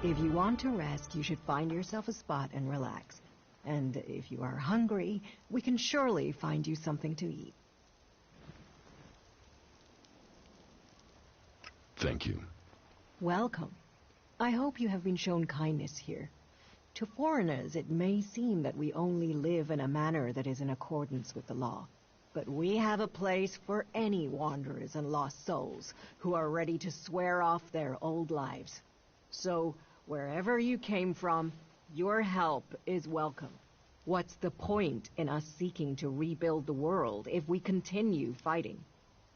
If you want to rest, you should find yourself a spot and relax. And if you are hungry, we can surely find you something to eat. Thank you. Welcome. I hope you have been shown kindness here. To foreigners, it may seem that we only live in a manner that is in accordance with the law. But we have a place for any wanderers and lost souls who are ready to swear off their old lives. So, wherever you came from, your help is welcome. What's the point in us seeking to rebuild the world if we continue fighting?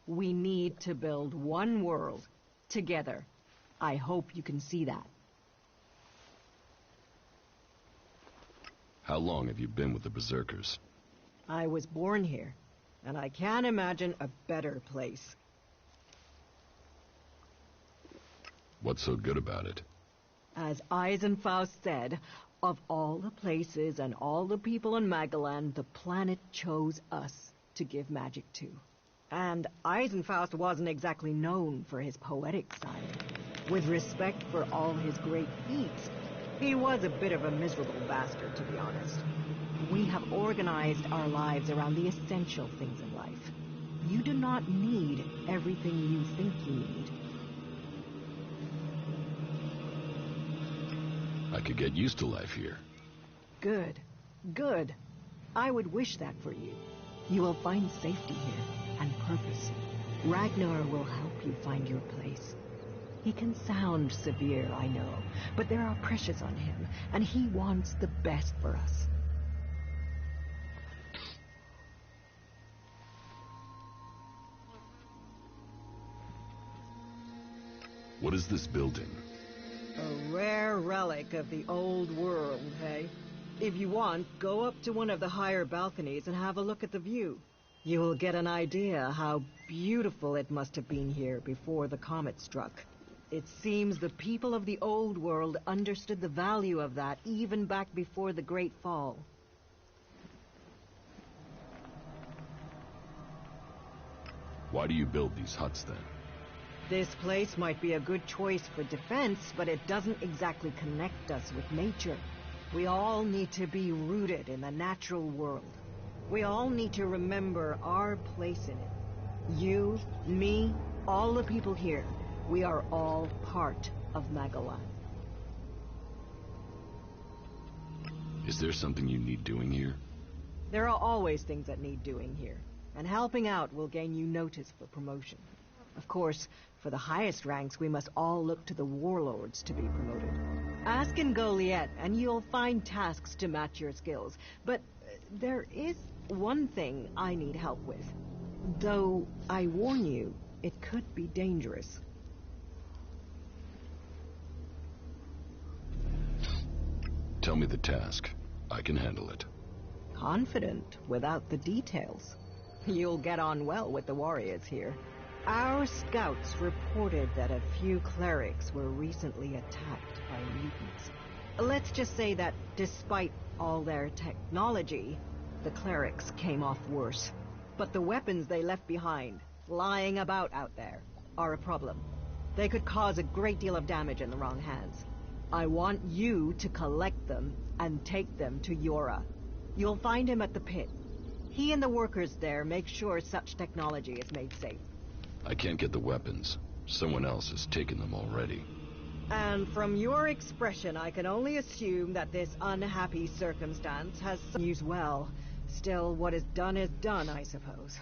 We need to build one world, together. I hope you can see that. How long have you been with the Berserkers? I was born here, and I can't imagine a better place. What's so good about it? As Eisenfaust said, of all the places and all the people in Magaland, the planet chose us to give magic to. And Eisenfaust wasn't exactly known for his poetic side. With respect for all his great feats, he was a bit of a miserable bastard, to be honest. We have organized our lives around the essential things in life. You do not need everything you think you need. I could get used to life here. Good. Good. I would wish that for you. You will find safety here, and purpose. Ragnar will help you find your place. He can sound severe, I know, but there are pressures on him, and he wants the best for us. What is this building? A rare relic of the old world, hey? If you want, go up to one of the higher balconies and have a look at the view. You will get an idea how beautiful it must have been here before the comet struck. It seems the people of the old world understood the value of that even back before the Great Fall. Why do you build these huts, then? This place might be a good choice for defense, but it doesn't exactly connect us with nature. We all need to be rooted in the natural world. We all need to remember our place in it. You, me, all the people here. We are all part of Magaland. Is there something you need doing here? There are always things that need doing here, and helping out will gain you notice for promotion. Of course, for the highest ranks, we must all look to the warlords to be promoted. Ask in Goliath, and you'll find tasks to match your skills. But there is one thing I need help with. Though, I warn you, it could be dangerous. Tell me the task. I can handle it. Confident without the details. You'll get on well with the warriors here. Our scouts reported that a few clerics were recently attacked by mutants. Let's just say that despite all their technology, the clerics came off worse. But the weapons they left behind, lying about out there, are a problem. They could cause a great deal of damage in the wrong hands. I want you to collect them and take them to Yora. You'll find him at the pit. He and the workers there make sure such technology is made safe. I can't get the weapons. Someone else has taken them already. And from your expression, I can only assume that this unhappy circumstance has used well. Still, what is done, I suppose.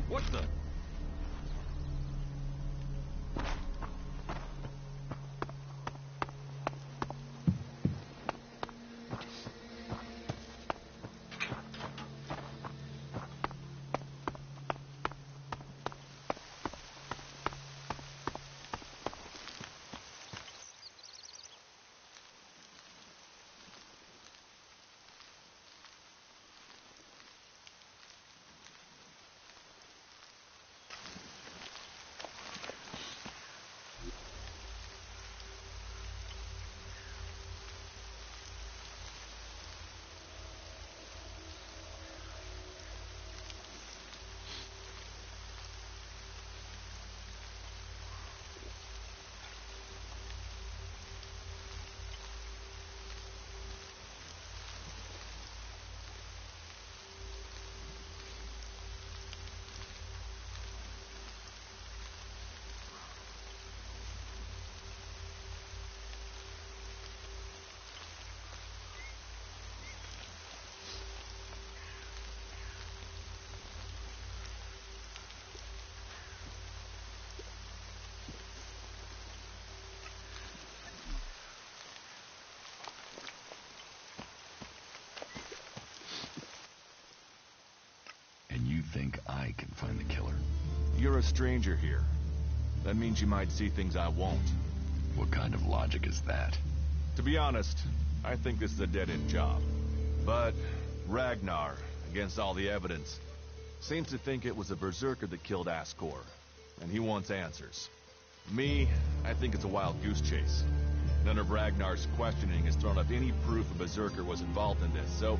What the? think I can find the killer? You're a stranger here. That means you might see things I won't. What kind of logic is that? To be honest, I think this is a dead-end job. But Ragnar, against all the evidence, seems to think it was a berserker that killed Ascor, and he wants answers. Me, I think it's a wild goose chase. None of Ragnar's questioning has thrown up any proof a berserker was involved in this, so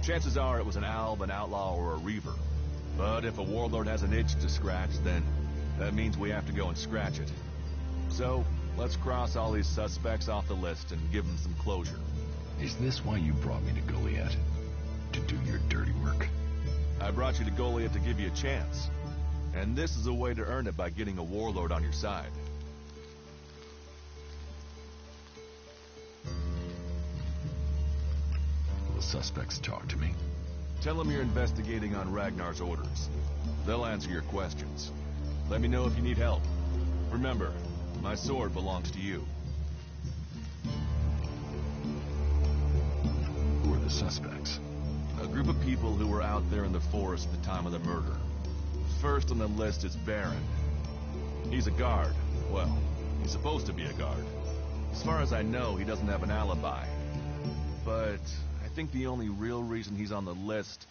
chances are it was an alb, an outlaw, or a reaver. But if a warlord has an itch to scratch, then that means we have to go and scratch it. So, let's cross all these suspects off the list and give them some closure. Is this why you brought me to Goliath? To do your dirty work? I brought you to Goliath to give you a chance. And this is a way to earn it by getting a warlord on your side. Will the suspects talk to me? Tell them you're investigating on Ragnar's orders. They'll answer your questions. Let me know if you need help. Remember, my sword belongs to you. Who are the suspects? A group of people who were out there in the forest at the time of the murder. First on the list is Baron. He's a guard. Well, he's supposed to be a guard. As far as I know, he doesn't have an alibi. But I think the only real reason he's on the list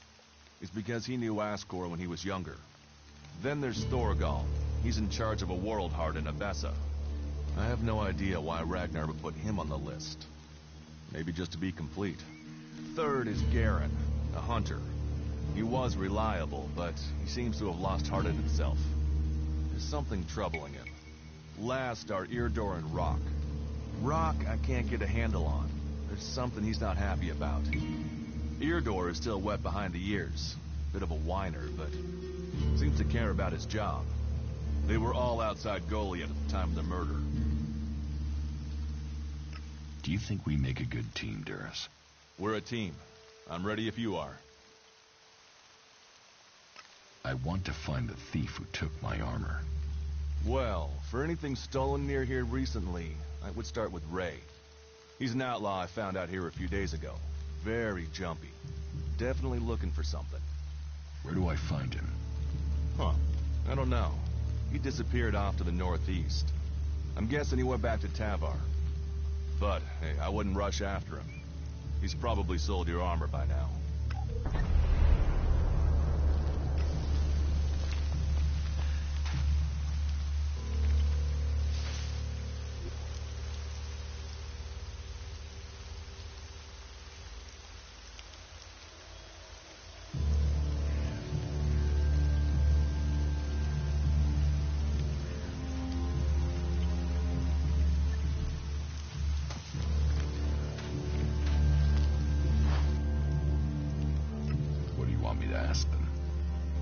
is because he knew Ascor when he was younger. Then there's Thorgal. He's in charge of a world heart in Abessa. I have no idea why Ragnar would put him on the list. Maybe just to be complete. Third is Garen, a hunter. He was reliable, but he seems to have lost heart in himself. There's something troubling him. Last are Irdor and Rock. Rock I can't get a handle on. There's something he's not happy about. Irdor is still wet behind the ears. Bit of a whiner, but seems to care about his job. They were all outside Goliath at the time of the murder. Do you think we make a good team, Duras? We're a team. I'm ready if you are. I want to find the thief who took my armor. Well, for anything stolen near here recently, I would start with Ray. He's an outlaw I found out here a few days ago. Very jumpy. Definitely looking for something. Where do I find him? Huh. I don't know. He disappeared off to the northeast. I'm guessing he went back to Tavar. But, hey, I wouldn't rush after him. He's probably sold your armor by now.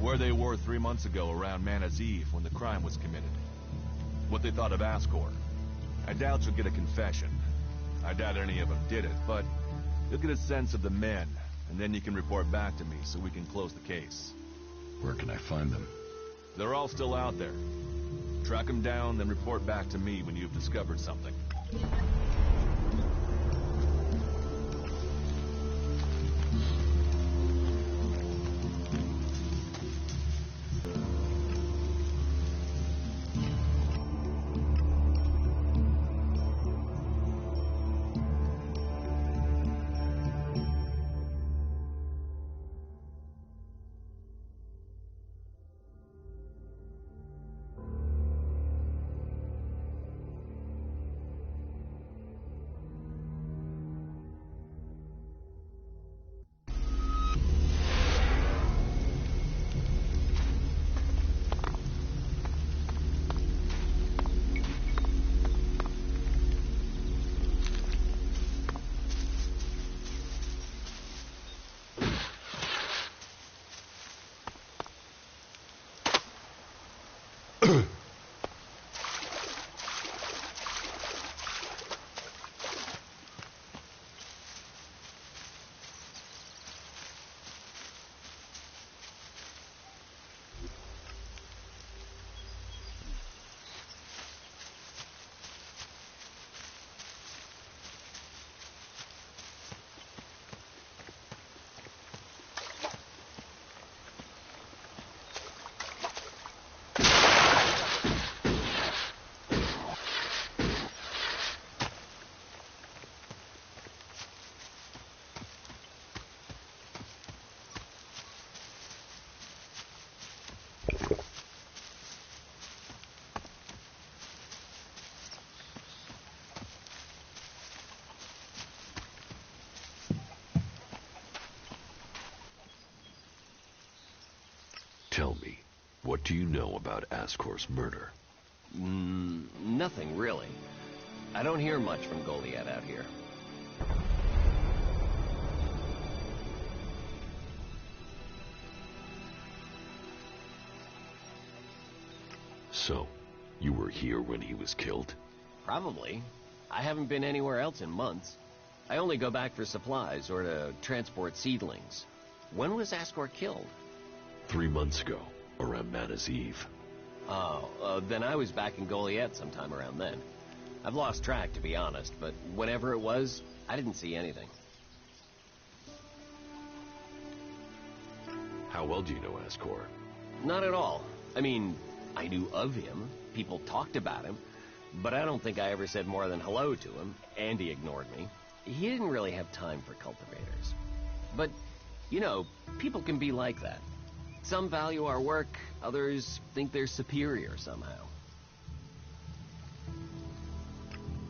Where they were 3 months ago around Mana's Eve when the crime was committed. What they thought of Ascor. I doubt you'll get a confession. I doubt any of them did it, but you'll get a sense of the men, and then you can report back to me so we can close the case. Where can I find them? They're all still out there. Track them down, then report back to me when you've discovered something. Tell me, what do you know about Ascor's murder? Nothing, really. I don't hear much from Goliath out here. So, you were here when he was killed? Probably. I haven't been anywhere else in months. I only go back for supplies or to transport seedlings. When was Ascor killed? 3 months ago, around Mana's Eve. Oh, then I was back in Goliath sometime around then. I've lost track, to be honest, but whenever it was, I didn't see anything. How well do you know Ascor? Not at all. I mean, I knew of him. People talked about him. But I don't think I ever said more than hello to him, and he ignored me. He didn't really have time for cultivators. But, you know, people can be like that. Some value our work, others think they're superior somehow.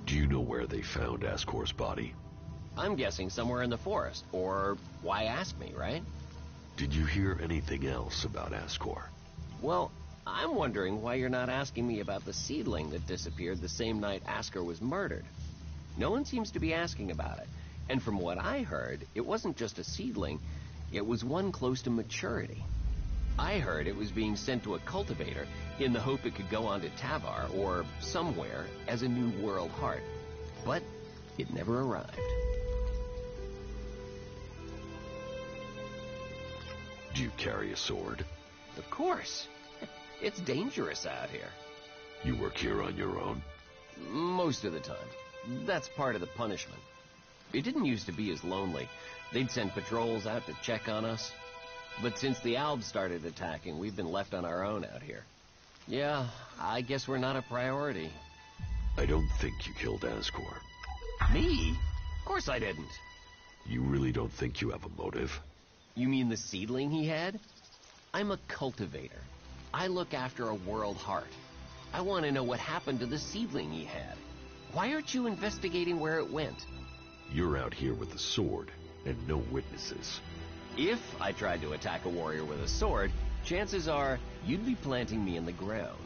Do you know where they found Ascor's body? I'm guessing somewhere in the forest, or why ask me, right? Did you hear anything else about Ascor? Well, I'm wondering why you're not asking me about the seedling that disappeared the same night Ascor was murdered. No one seems to be asking about it. And from what I heard, it wasn't just a seedling, it was one close to maturity. I heard it was being sent to a cultivator in the hope it could go on to Tavar or somewhere as a new world heart. But it never arrived. Do you carry a sword? Of course. It's dangerous out here. You work here on your own? Most of the time. That's part of the punishment. It didn't used to be as lonely. They'd send patrols out to check on us. But since the Albs started attacking, we've been left on our own out here. Yeah, I guess we're not a priority. I don't think you killed Ascor. Me? Of course I didn't. You really don't think you have a motive? You mean the seedling he had? I'm a cultivator. I look after a world heart. I want to know what happened to the seedling he had. Why aren't you investigating where it went? You're out here with a sword and no witnesses. If I tried to attack a warrior with a sword, chances are you'd be planting me in the ground.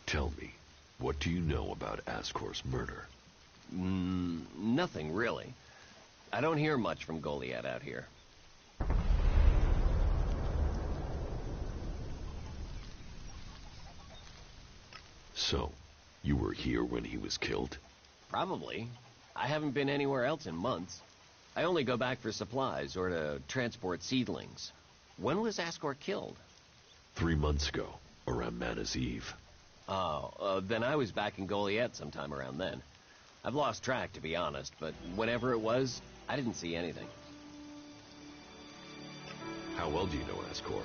Tell me, what do you know about Ascor's murder? Nothing, really. I don't hear much from Goliath out here. So, you were here when he was killed? Probably. I haven't been anywhere else in months. I only go back for supplies or to transport seedlings. When was Ascor killed? 3 months ago, around Mana's Eve. Oh, then I was back in Goliath sometime around then. I've lost track, to be honest, but whenever it was, I didn't see anything. How well do you know Ascor?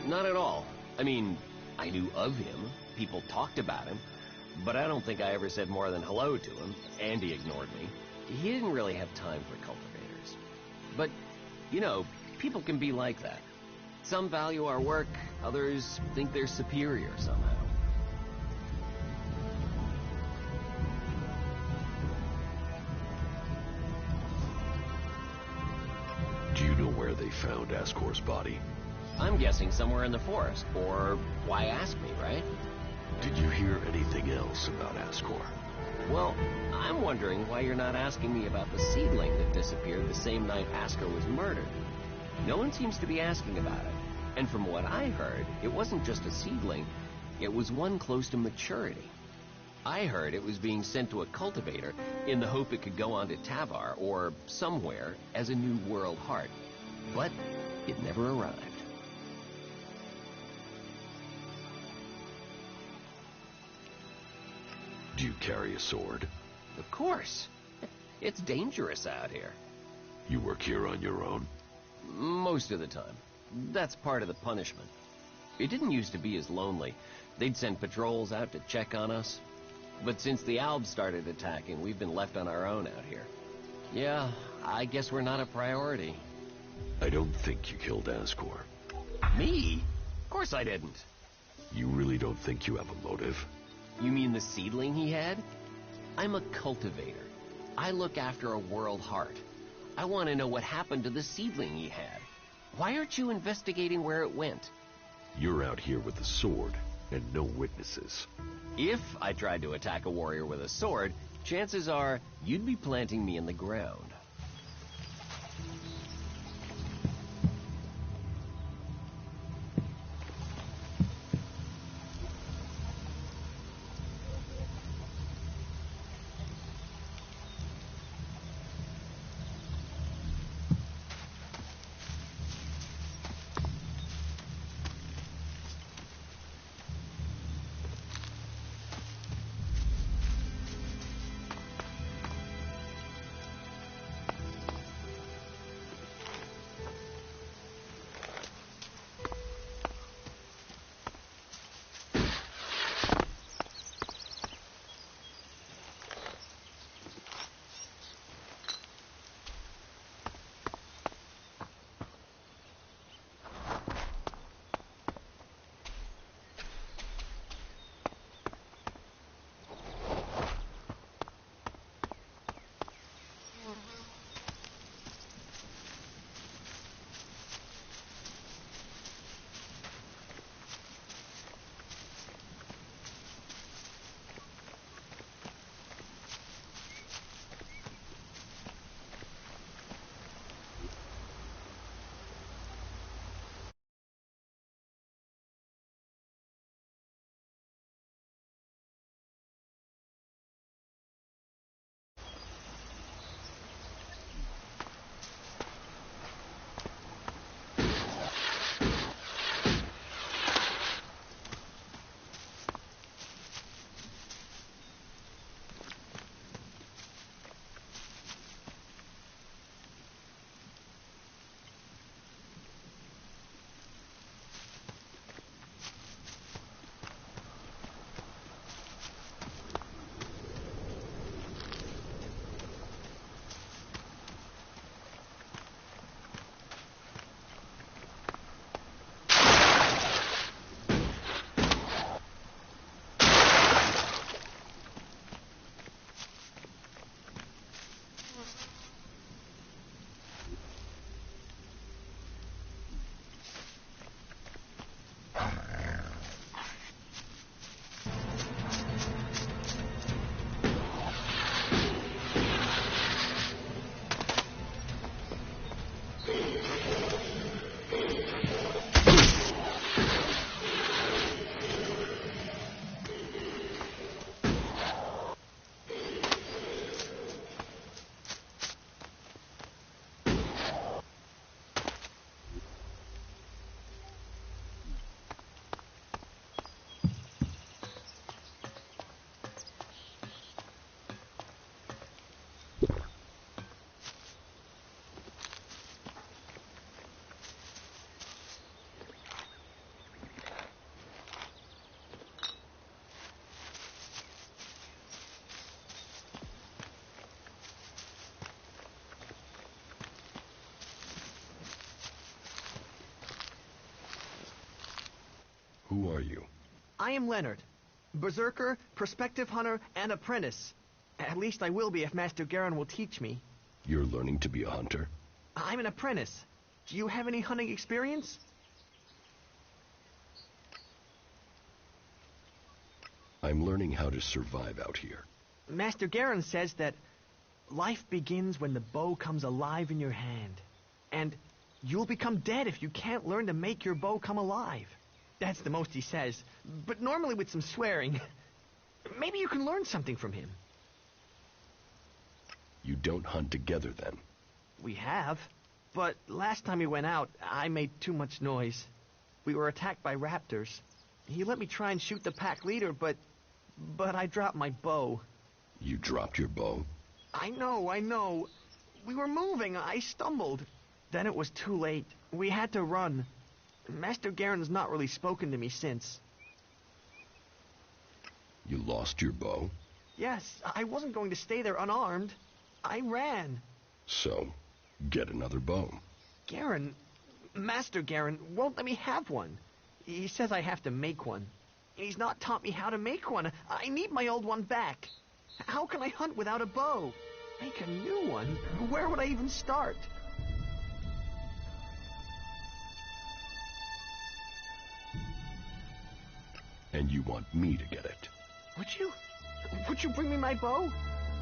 Not at all. I mean, I knew of him. People talked about him. But I don't think I ever said more than hello to him, and he ignored me. He didn't really have time for cultivators. But, you know, people can be like that. Some value our work, others think they're superior somehow. Do you know where they found Ascor's body? I'm guessing somewhere in the forest, or why ask me, right? Did you hear anything else about Ascor? Well, I'm wondering why you're not asking me about the seedling that disappeared the same night Asker was murdered. No one seems to be asking about it. And from what I heard, it wasn't just a seedling, it was one close to maturity. I heard it was being sent to a cultivator in the hope it could go on to Tavar or somewhere as a new world heart. But it never arrived. Do you carry a sword? Of course. It's dangerous out here. You work here on your own? Most of the time. That's part of the punishment. It didn't used to be as lonely. They'd send patrols out to check on us. But since the Albs started attacking, we've been left on our own out here. Yeah, I guess we're not a priority. I don't think you killed Ascor. Me? Of course I didn't. You really don't think you have a motive? You mean the seedling he had? I'm a cultivator. I look after a world heart. I want to know what happened to the seedling he had. Why aren't you investigating where it went? You're out here with a sword and no witnesses. If I tried to attack a warrior with a sword, chances are you'd be planting me in the ground. Who are you? I am Leonard. Berserker, prospective hunter, and apprentice. At least I will be if Master Garen will teach me. You're learning to be a hunter? I'm an apprentice. Do you have any hunting experience? I'm learning how to survive out here. Master Garen says that life begins when the bow comes alive in your hand. And you'll become dead if you can't learn to make your bow come alive. That's the most he says, but normally with some swearing. Maybe you can learn something from him. You don't hunt together, then? We have, but last time we went out, I made too much noise. We were attacked by raptors. He let me try and shoot the pack leader, but I dropped my bow. You dropped your bow? I know. We were moving. I stumbled. Then it was too late. We had to run. Master Garen's not really spoken to me since. You lost your bow? Yes, I wasn't going to stay there unarmed. I ran. So, get another bow. Garen, Master Garen, won't let me have one. He says I have to make one. He's not taught me how to make one. I need my old one back. How can I hunt without a bow? Make a new one? Where would I even start? And you want me to get it? Would you bring me my bow?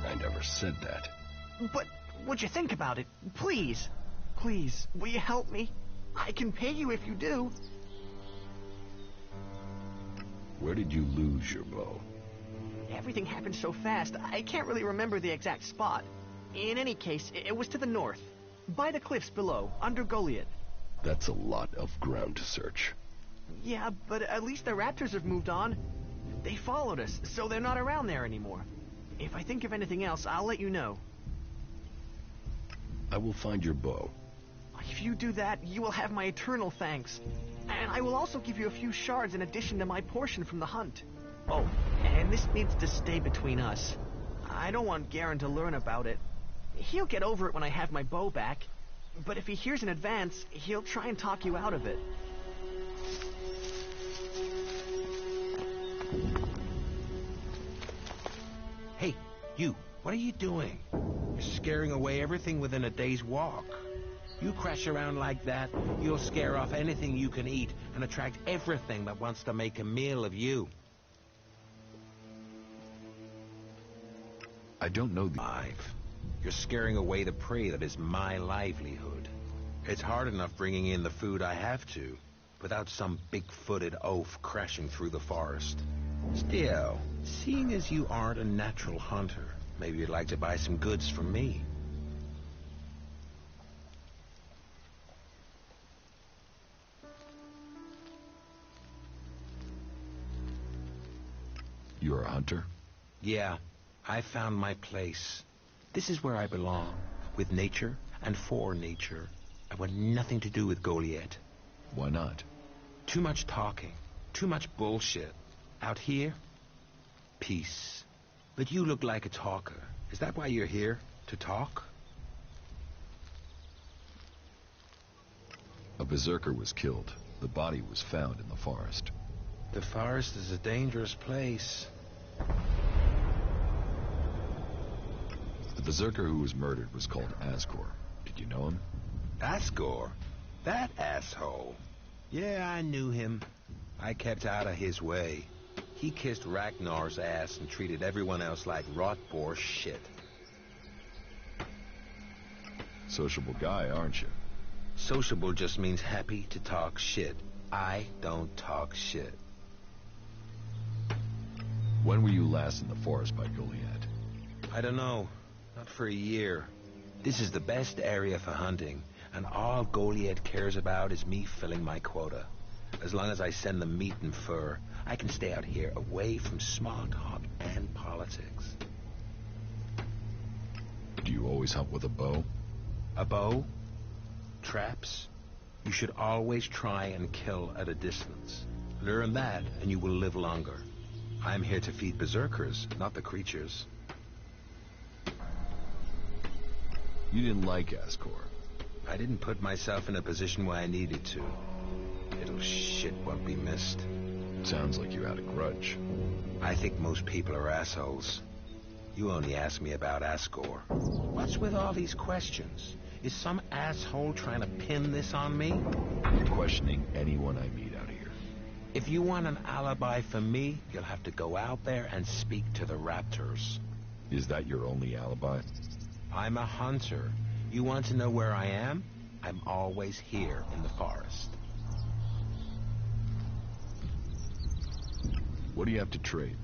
I never said that. But would you think about it? Please. Please, will you help me? I can pay you if you do. Where did you lose your bow? Everything happened so fast, I can't really remember the exact spot. In any case, it was to the north. By the cliffs below, under Goliath. That's a lot of ground to search. Yeah, but at least the raptors have moved on. They followed us, so they're not around there anymore. If I think of anything else, I'll let you know. I will find your bow. If you do that, you will have my eternal thanks. And I will also give you a few shards in addition to my portion from the hunt. Oh, and this needs to stay between us. I don't want Garen to learn about it. He'll get over it when I have my bow back. But if he hears in advance, he'll try and talk you out of it. Hey, you, what are you doing? You're scaring away everything within a day's walk. You crash around like that, you'll scare off anything you can eat and attract everything that wants to make a meal of you. I don't know the... You're scaring away the prey that is my livelihood. It's hard enough bringing in the food I have to, without some big-footed oaf crashing through the forest. Still, seeing as you aren't a natural hunter, maybe you'd like to buy some goods from me. You're a hunter? Yeah, I found my place. This is where I belong, with nature and for nature. I want nothing to do with Goliath. Why not? Too much talking, too much bullshit. Out here, peace. But you look like a talker. Is that why you're here, to talk? A berserker was killed. The body was found in the forest. The forest is a dangerous place. The berserker who was murdered was called Asgore. Did you know him? Asgore? That asshole. Yeah, I knew him. I kept out of his way. He kissed Ragnar's ass and treated everyone else like rot boar shit. Sociable guy, aren't you? Sociable just means happy to talk shit. I don't talk shit. When were you last in the forest by Goliath? I don't know. Not for a year. This is the best area for hunting, and all Goliath cares about is me filling my quota. As long as I send them meat and fur, I can stay out here away from small talk and politics. Do you always hunt with a bow? A bow? Traps? You should always try and kill at a distance. Learn that, and you will live longer. I'm here to feed berserkers, not the creatures. You didn't like Asgore. I didn't put myself in a position where I needed to. Little shit won't be missed. Sounds like you had a grudge. I think most people are assholes. You only asked me about Ascor. What's with all these questions? Is some asshole trying to pin this on me? I'm questioning anyone I meet out here. If you want an alibi for me, you'll have to go out there and speak to the raptors. Is that your only alibi? I'm a hunter. You want to know where I am? I'm always here in the forest. What do you have to trade?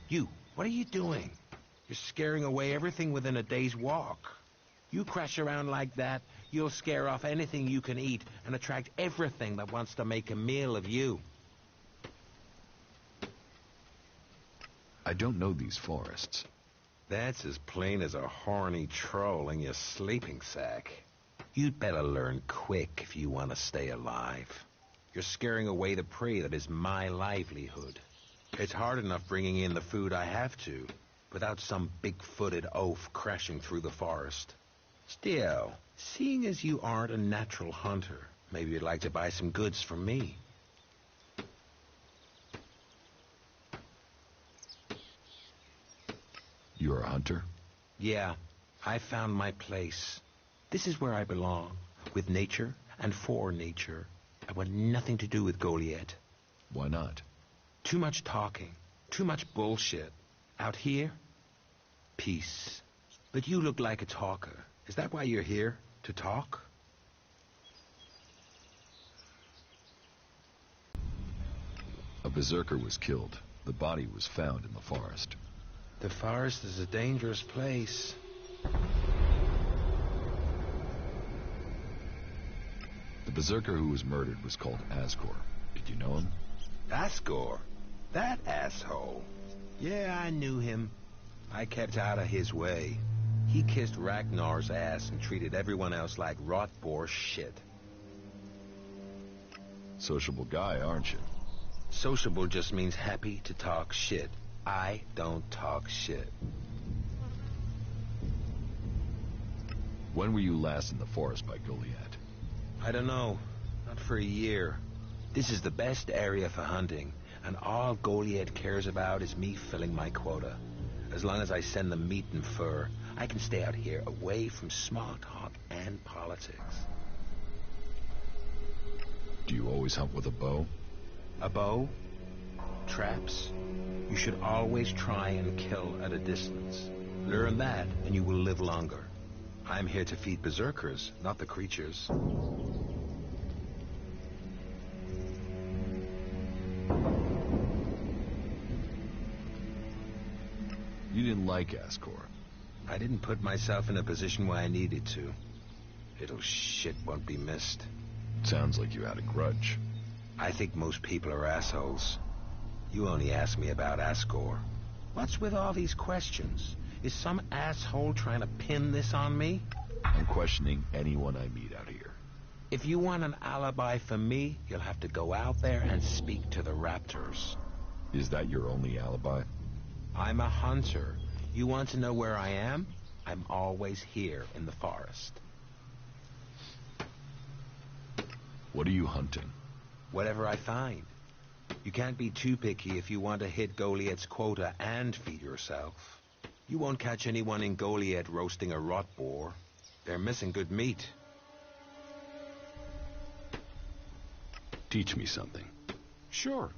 You, what are you doing? You're scaring away everything within a day's walk. You crash around like that, you'll scare off anything you can eat and attract everything that wants to make a meal of you. I don't know these forests. That's as plain as a horny troll in your sleeping sack. You'd better learn quick if you want to stay alive. You're scaring away the prey that is my livelihood. It's hard enough bringing in the food I have to, without some big-footed oaf crashing through the forest. Still, seeing as you aren't a natural hunter, maybe you'd like to buy some goods from me. You're a hunter? Yeah, I found my place. This is where I belong, with nature and for nature. I want nothing to do with Goliath. Why not? Too much talking, too much bullshit. Out here, peace. But you look like a talker. Is that why you're here? To talk? A berserker was killed. The body was found in the forest. The forest is a dangerous place. The berserker who was murdered was called Asgore. Did you know him? Asgore? That asshole. Yeah, I knew him. I kept out of his way. He kissed Ragnar's ass and treated everyone else like rot boar shit. Sociable guy, aren't you? Sociable just means happy to talk shit. I don't talk shit. When were you last in the forest by Goliath? I don't know. Not for a year. This is the best area for hunting, and all Goliath cares about is me filling my quota. As long as I send them meat and fur, I can stay out here away from small talk and politics. Do you always hunt with a bow? A bow? Traps? You should always try and kill at a distance. Learn that, and you will live longer. I'm here to feed berserkers, not the creatures. You didn't like Asgore. I didn't put myself in a position where I needed to. Little shit won't be missed. Sounds like you had a grudge. I think most people are assholes. You only asked me about Asgore. What's with all these questions? Is some asshole trying to pin this on me? I'm questioning anyone I meet out here. If you want an alibi for me, you'll have to go out there and speak to the raptors. Is that your only alibi? I'm a hunter. You want to know where I am? I'm always here in the forest. What are you hunting? Whatever I find. You can't be too picky if you want to hit Goliath's quota and feed yourself. You won't catch anyone in Goliath roasting a rot boar. They're missing good meat. Teach me something. Sure.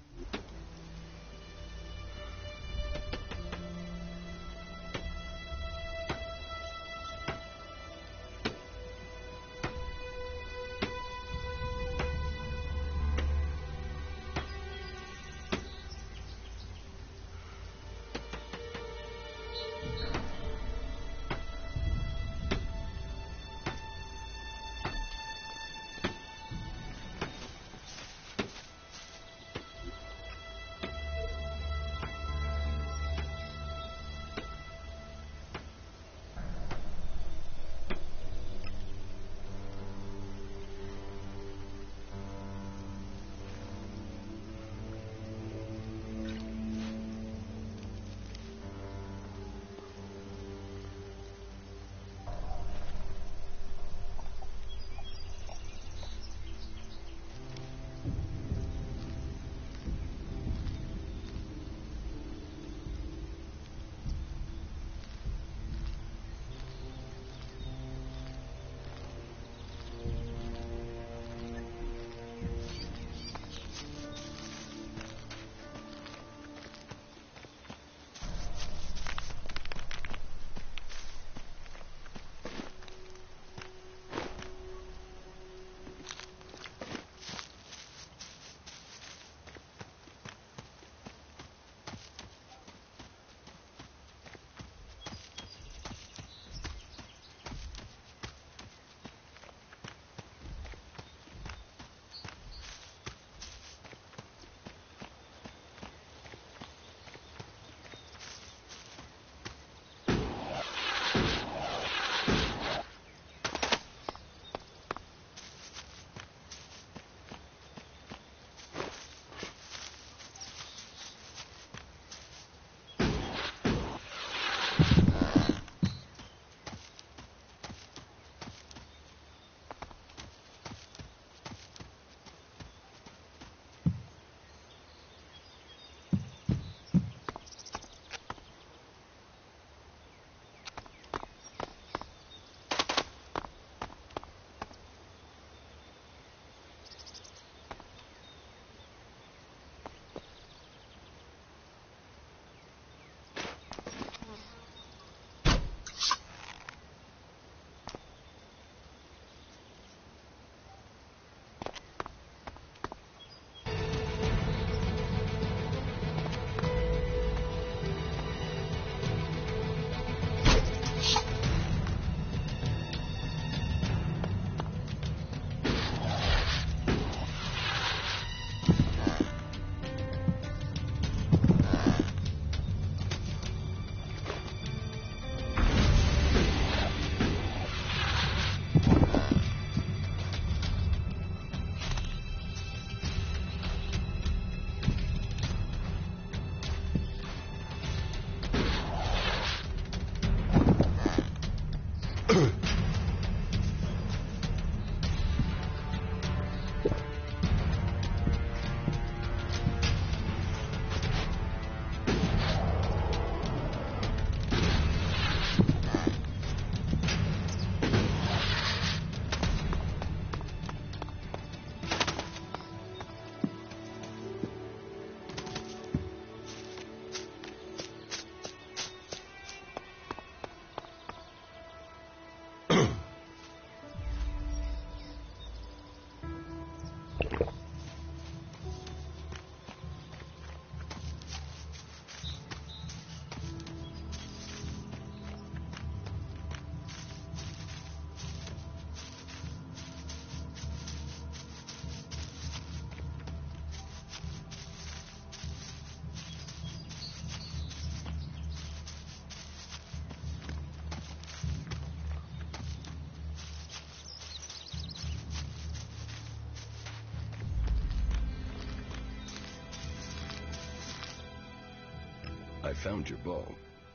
I found your bow.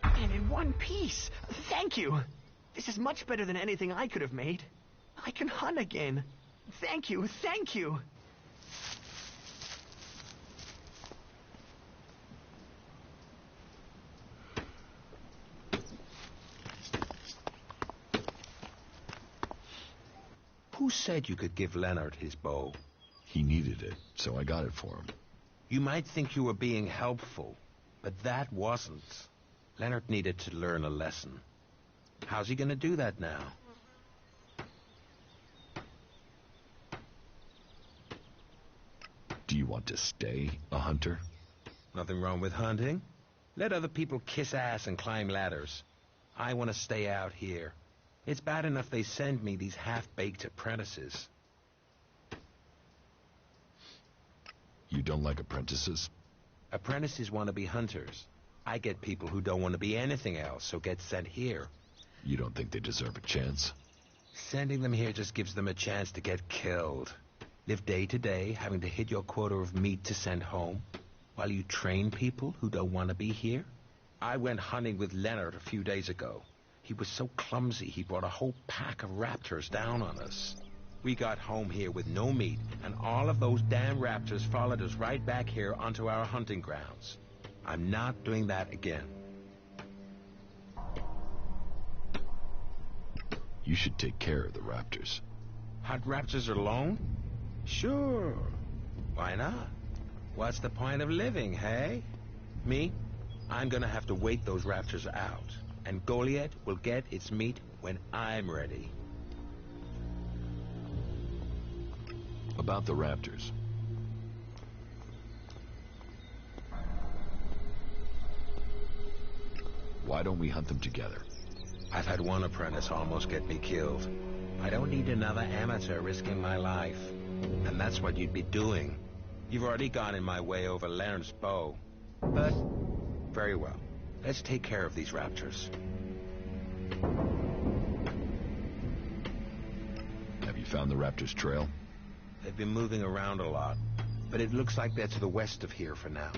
And in one piece. Thank you. This is much better than anything I could have made. I can hunt again. Thank you, thank you. Who said you could give Leonard his bow? He needed it, so I got it for him. You might think you were being helpful, but that wasn't. Leonard needed to learn a lesson. How's he going to do that now? Do you want to stay a hunter? Nothing wrong with hunting. Let other people kiss ass and climb ladders. I want to stay out here. It's bad enough they send me these half-baked apprentices. You don't like apprentices? Apprentices want to be hunters. I get people who don't want to be anything else, so get sent here. You don't think they deserve a chance? Sending them here just gives them a chance to get killed. Live day to day, having to hit your quota of meat to send home, while you train people who don't want to be here. I went hunting with Leonard a few days ago. He was so clumsy, he brought a whole pack of raptors down on us. We got home here with no meat, and all of those damn raptors followed us right back here onto our hunting grounds. I'm not doing that again. You should take care of the raptors. Hunt raptors alone? Sure. Why not? What's the point of living, hey? Me? I'm gonna have to wait those raptors out. And Goliath will get its meat when I'm ready. About the raptors. Why don't we hunt them together? I've had one apprentice almost get me killed. I don't need another amateur risking my life. And that's what you'd be doing. You've already gone in my way over Leonard's bow. But, very well. Let's take care of these raptors. Have you found the raptors' trail? They've been moving around a lot, but it looks like they're to the west of here for now.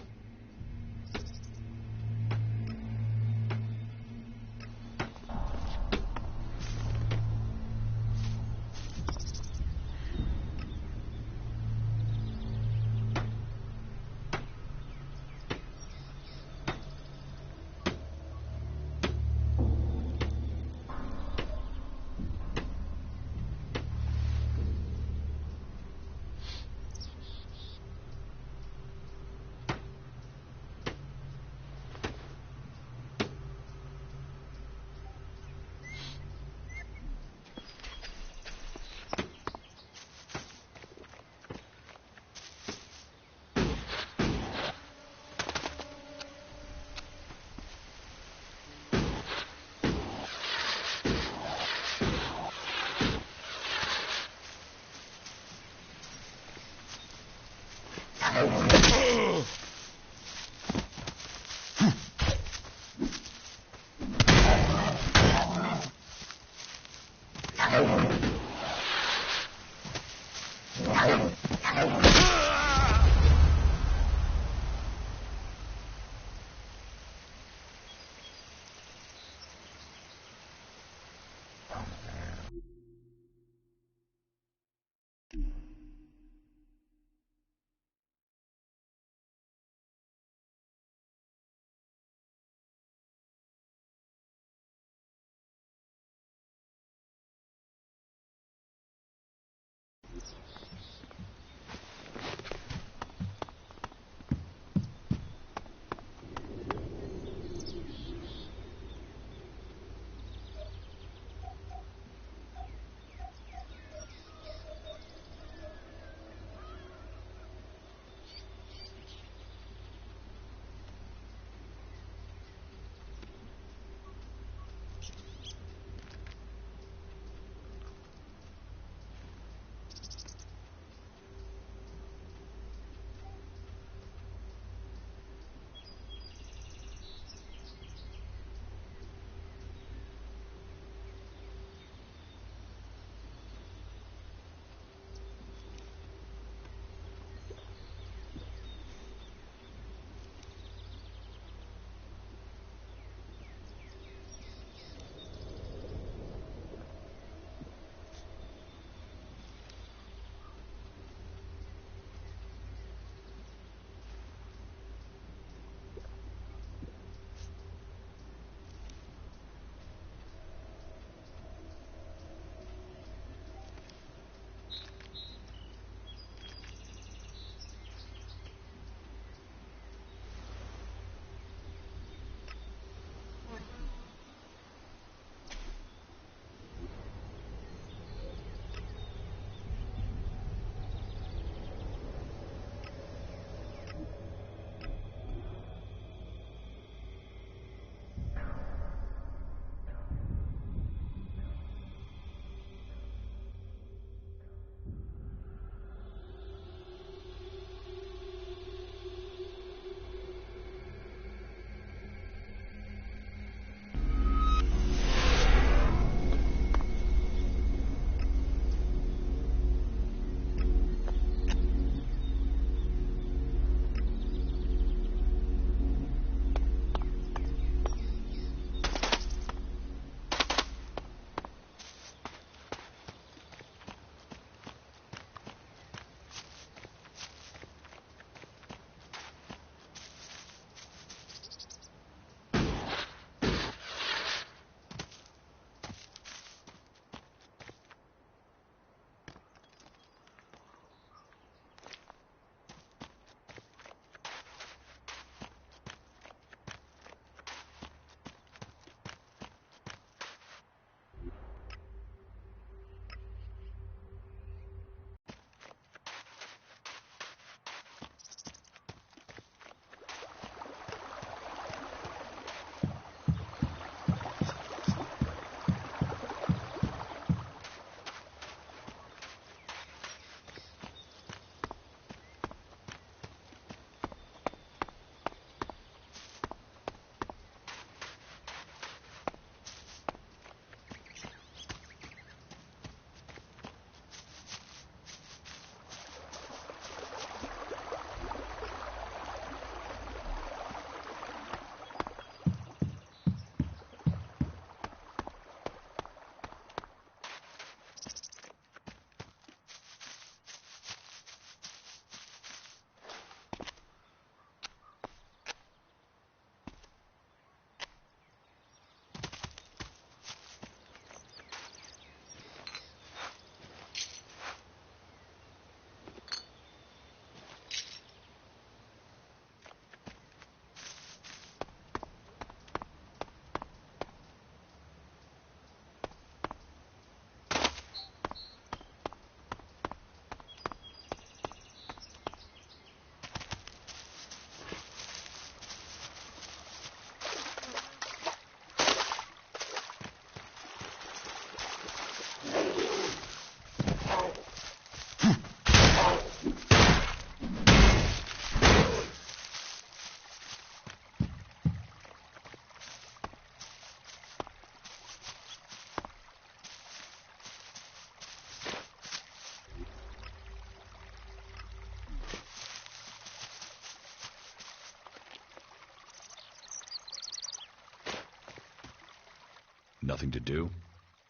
Nothing to do?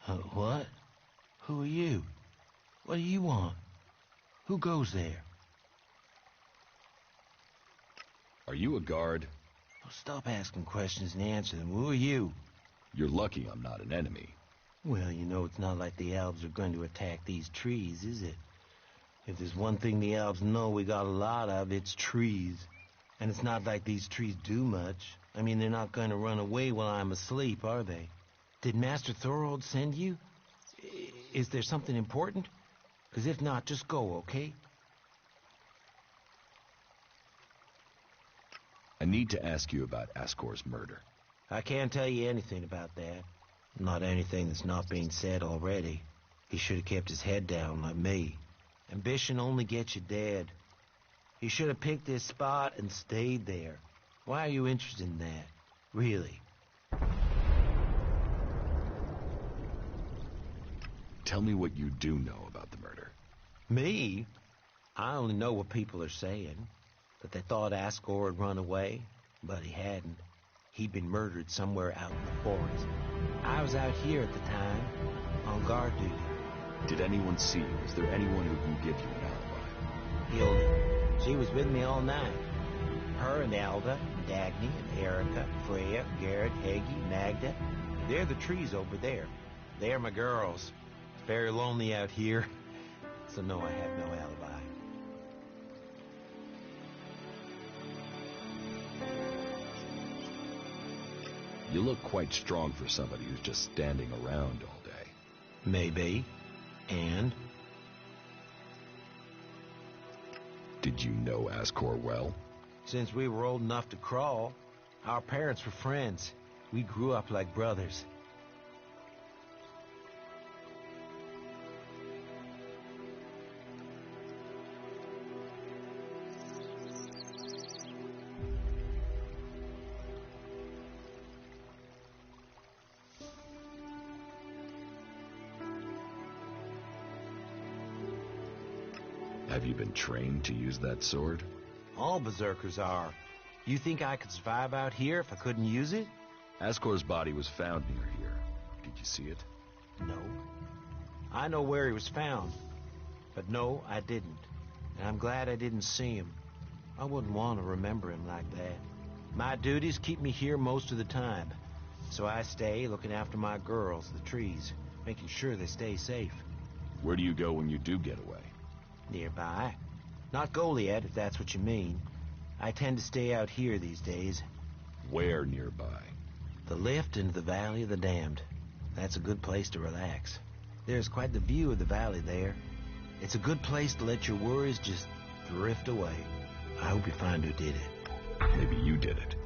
What? Who are you? What do you want? Who goes there? Are you a guard? Well, stop asking questions and answer them. Who are you? You're lucky I'm not an enemy. Well, you know, it's not like the elves are going to attack these trees, is it? If there's one thing the elves know we got a lot of, it's trees. And it's not like these trees do much. I mean, they're not going to run away while I'm asleep, are they? Did Master Thorold send you? Is there something important? Because if not, just go, okay? I need to ask you about Ascor's murder. I can't tell you anything about that. Not anything that's not being said already. He should have kept his head down like me. Ambition only gets you dead. He should have picked this spot and stayed there. Why are you interested in that? Really? Tell me what you do know about the murder. Me? I only know what people are saying. That they thought Ascor had run away, but he hadn't. He'd been murdered somewhere out in the forest. I was out here at the time, on guard duty. Did anyone see you? Was there anyone who can give you an alibi? Hilda. She was with me all night. Her and Alda, and Dagny, and Erica, Freya, Garrett, Heggie, Magda. They're the trees over there. They're my girls. It's very lonely out here. So no, I have no alibi. You look quite strong for somebody who's just standing around all day. Maybe. And? Did you know Ascor well? Since we were old enough to crawl, our parents were friends. We grew up like brothers. Have you been trained to use that sword? All berserkers are. You think I could survive out here if I couldn't use it? Ascor's body was found near here. Did you see it? No. I know where he was found. But no, I didn't. And I'm glad I didn't see him. I wouldn't want to remember him like that. My duties keep me here most of the time. So I stay looking after my girls, the trees, making sure they stay safe. Where do you go when you do get away? Nearby. Not Goliad, if that's what you mean. I tend to stay out here these days. Where nearby? The lift into the Valley of the Damned. That's a good place to relax. There's quite the view of the valley there. It's a good place to let your worries just drift away. I hope you find who did it. Maybe you did it.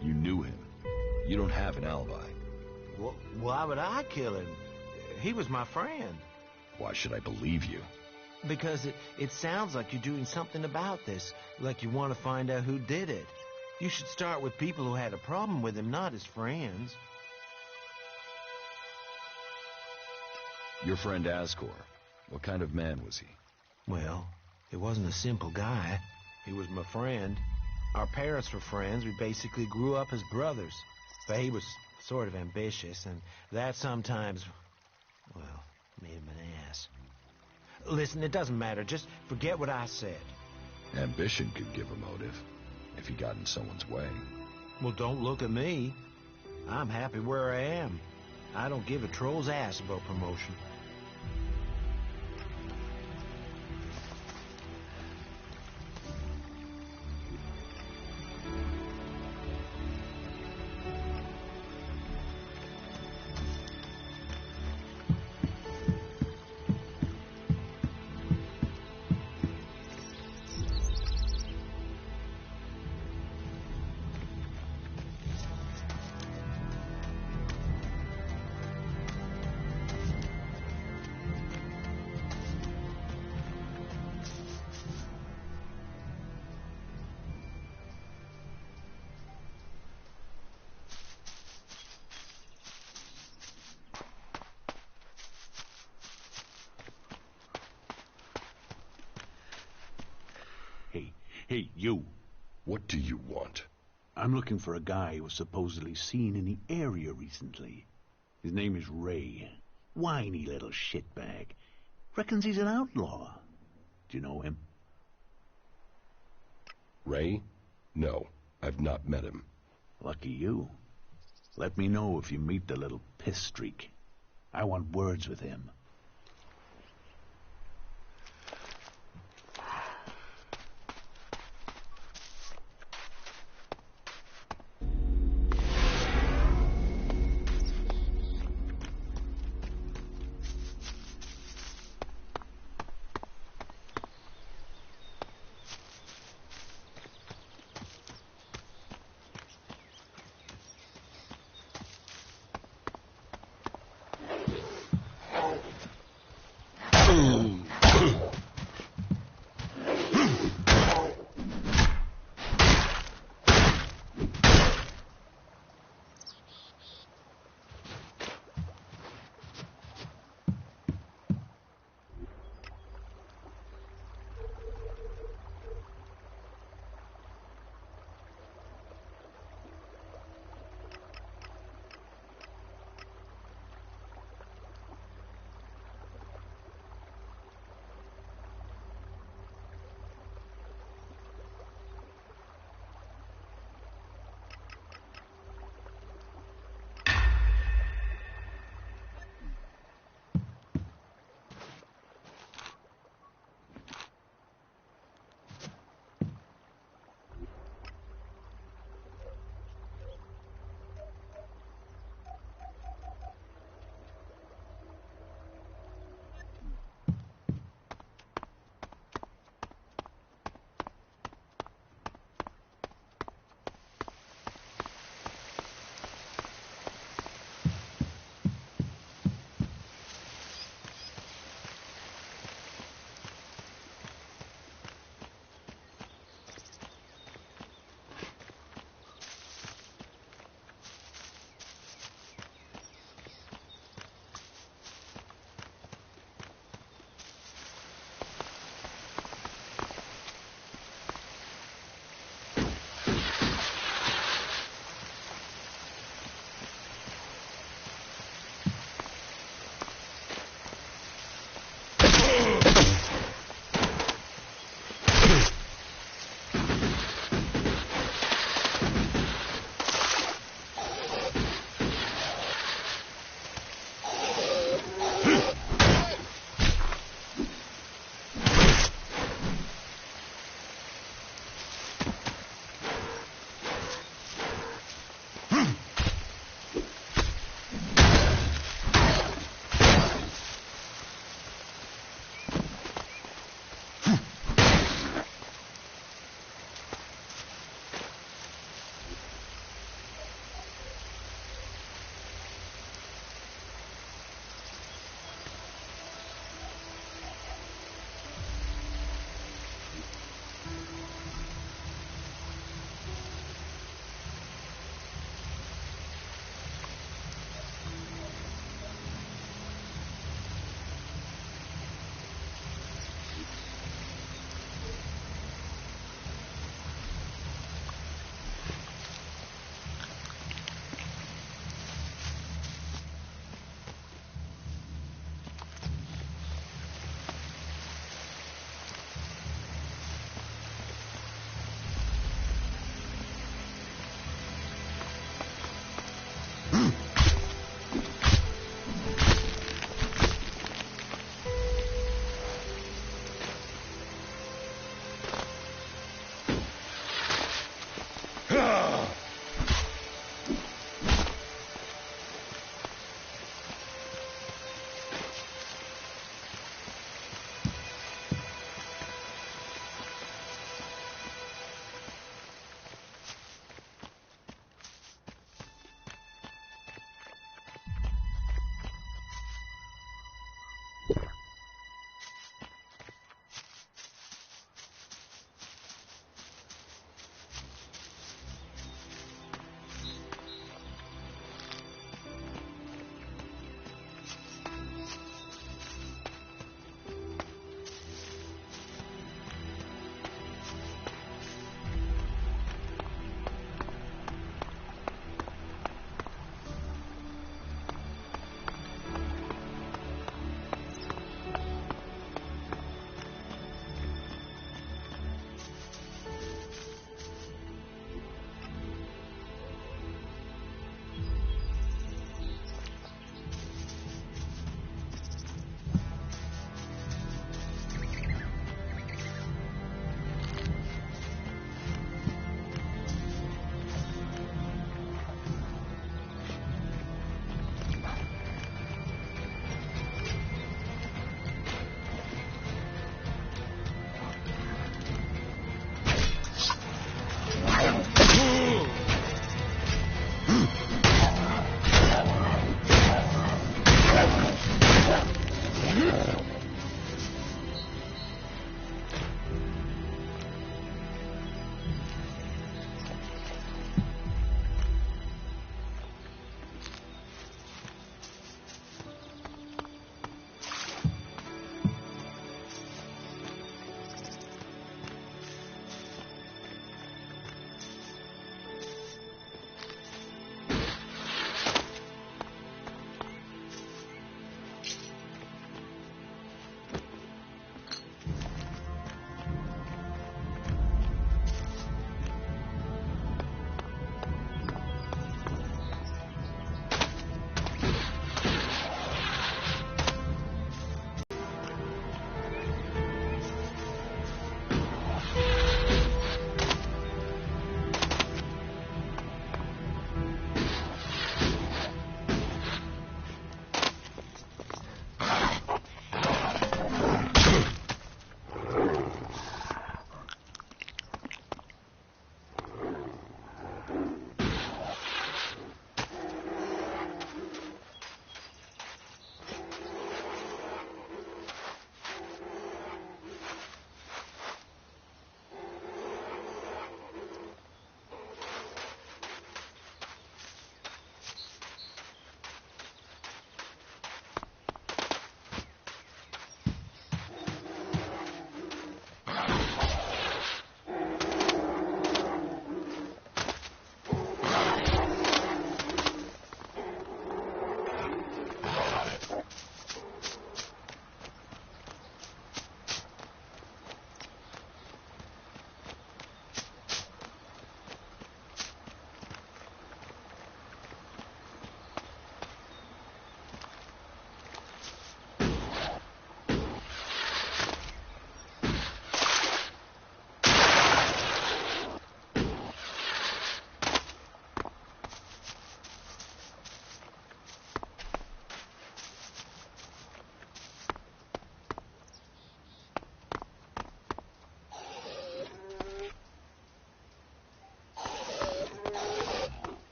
You knew him. You don't have an alibi. Well, why would I kill him? He was my friend. Why should I believe you? Because it sounds like you're doing something about this, like you want to find out who did it. You should start with people who had a problem with him, not his friends. Your friend Ascor, what kind of man was he? Well, he wasn't a simple guy. He was my friend. Our parents were friends. We basically grew up as brothers. But he was sort of ambitious, and that sometimes, well, made him an ass. Listen, it doesn't matter. Just forget what I said. Ambition could give a motive, if he got in someone's way. Well, don't look at me. I'm happy where I am. I don't give a troll's ass about promotion. Hey, you. What do you want? I'm looking for a guy who was supposedly seen in the area recently. His name is Ray. Whiny little shitbag. Reckons he's an outlaw. Do you know him? Ray? No, I've not met him. Lucky you. Let me know if you meet the little piss streak. I want words with him.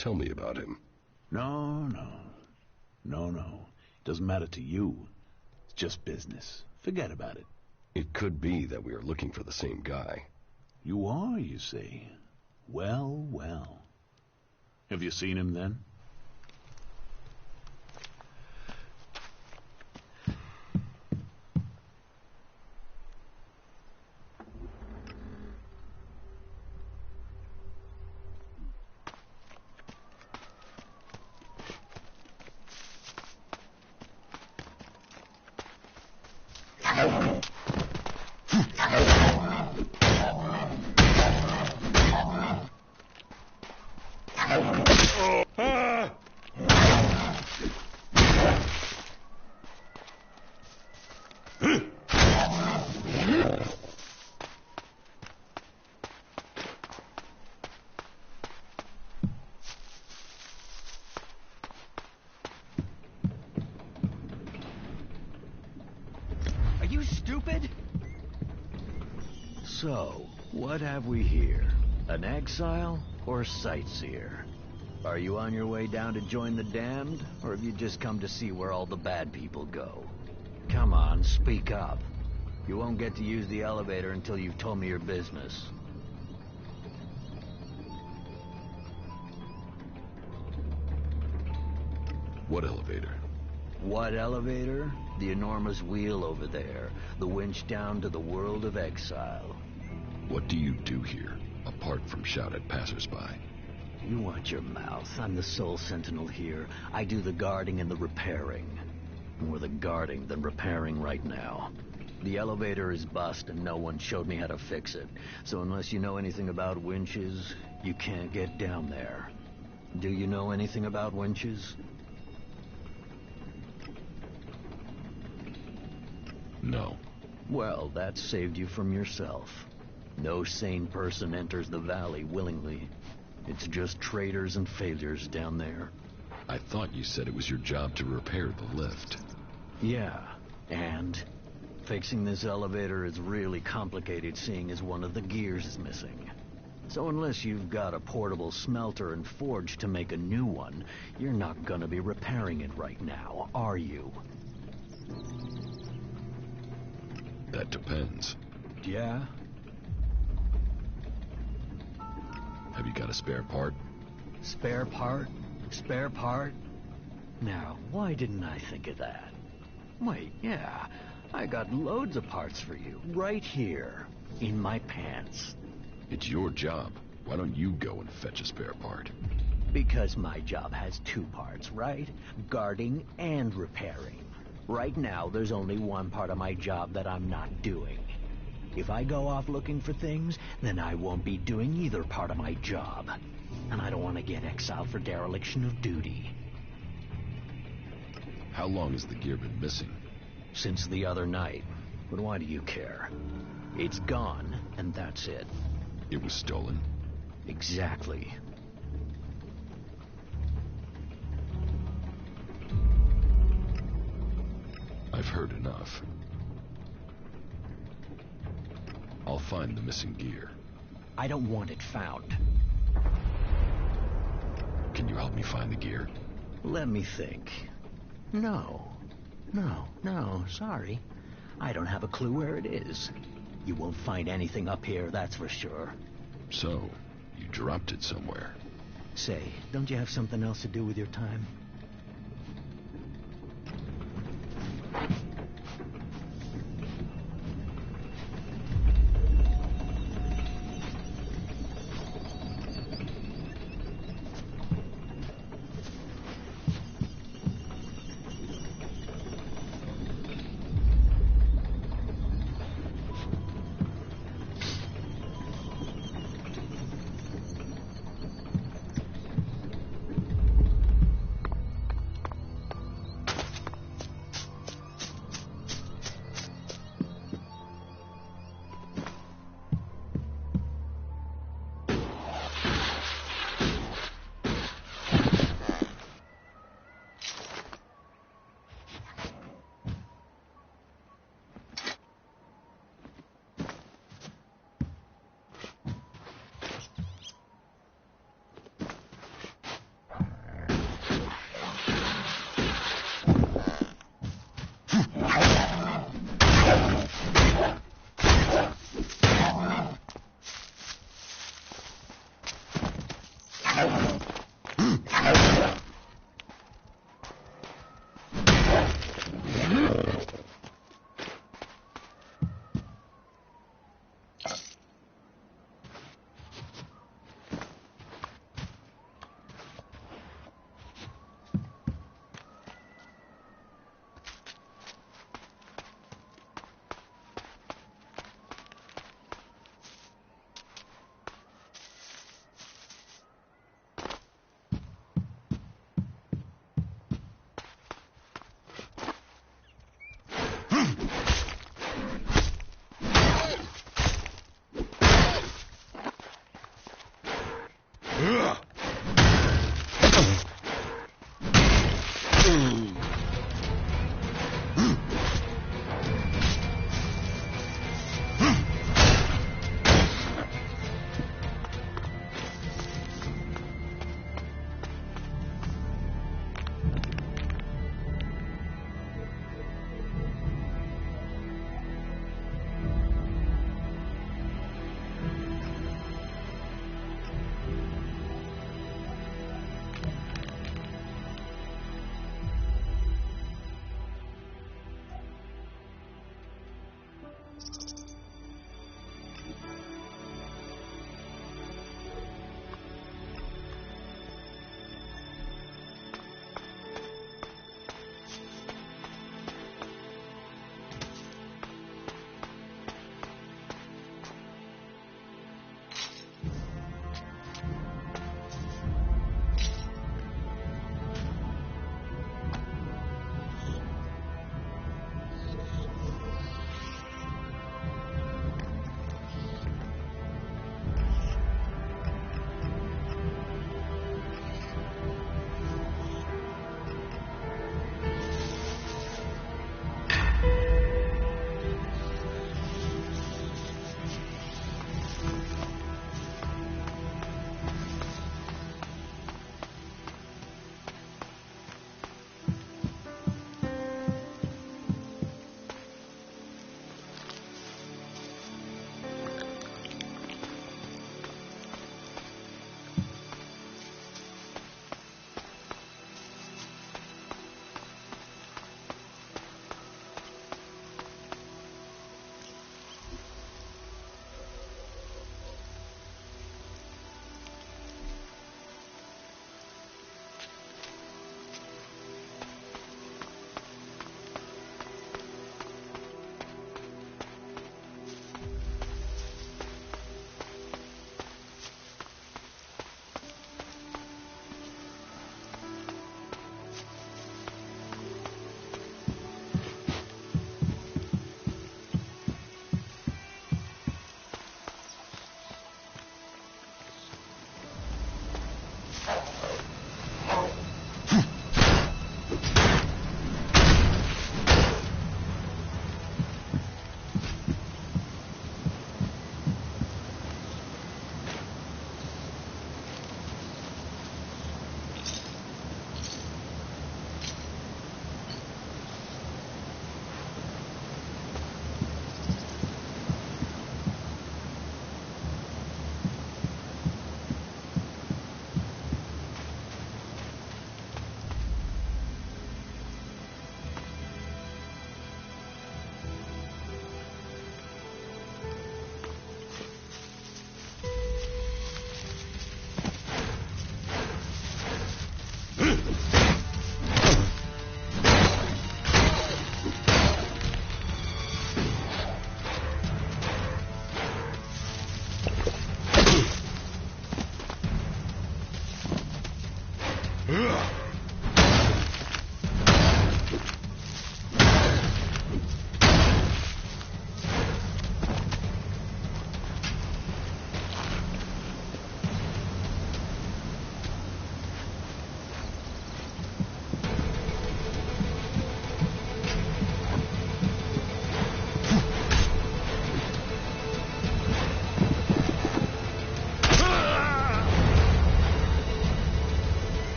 Tell me about him. No. Doesn't matter to you. It's just business. Forget about it. It could be that we are looking for the same guy. You are, you say? Well. Have you seen him then? Are you stupid? So, what have we here? An exile or sightseer? Are you on your way down to join the damned, or have you just come to see where all the bad people go? Come on, speak up. You won't get to use the elevator until you've told me your business. What elevator? What elevator? The enormous wheel over there. The winch down to the world of exile. What do you do here, apart from shout at passersby? You watch your mouth. I'm the sole sentinel here. I do the guarding and the repairing. More the guarding than repairing right now. The elevator is bust and no one showed me how to fix it. So unless you know anything about winches, you can't get down there. Do you know anything about winches? No. Well, that saved you from yourself. No sane person enters the valley willingly. It's just traitors and failures down there. I thought you said it was your job to repair the lift. Yeah, and fixing this elevator is really complicated, seeing as one of the gears is missing. So unless you've got a portable smelter and forge to make a new one, you're not gonna be repairing it right now, are you? That depends. Yeah? Have you got a spare part? Spare part? Spare part? Now, why didn't I think of that? Wait, yeah, I got loads of parts for you, right here, in my pants. It's your job. Why don't you go and fetch a spare part? Because my job has two parts, right? Guarding and repairing. Right now, there's only one part of my job that I'm not doing. If I go off looking for things, then I won't be doing either part of my job. And I don't want to get exiled for dereliction of duty. How long has the gear been missing? Since the other night. But why do you care? It's gone, and that's it. It was stolen? Exactly. I've heard enough. I'll find the missing gear. I don't want it found. Can you help me find the gear? Let me think. No, sorry. I don't have a clue where it is. You won't find anything up here, that's for sure. So, you dropped it somewhere. Say, don't you have something else to do with your time?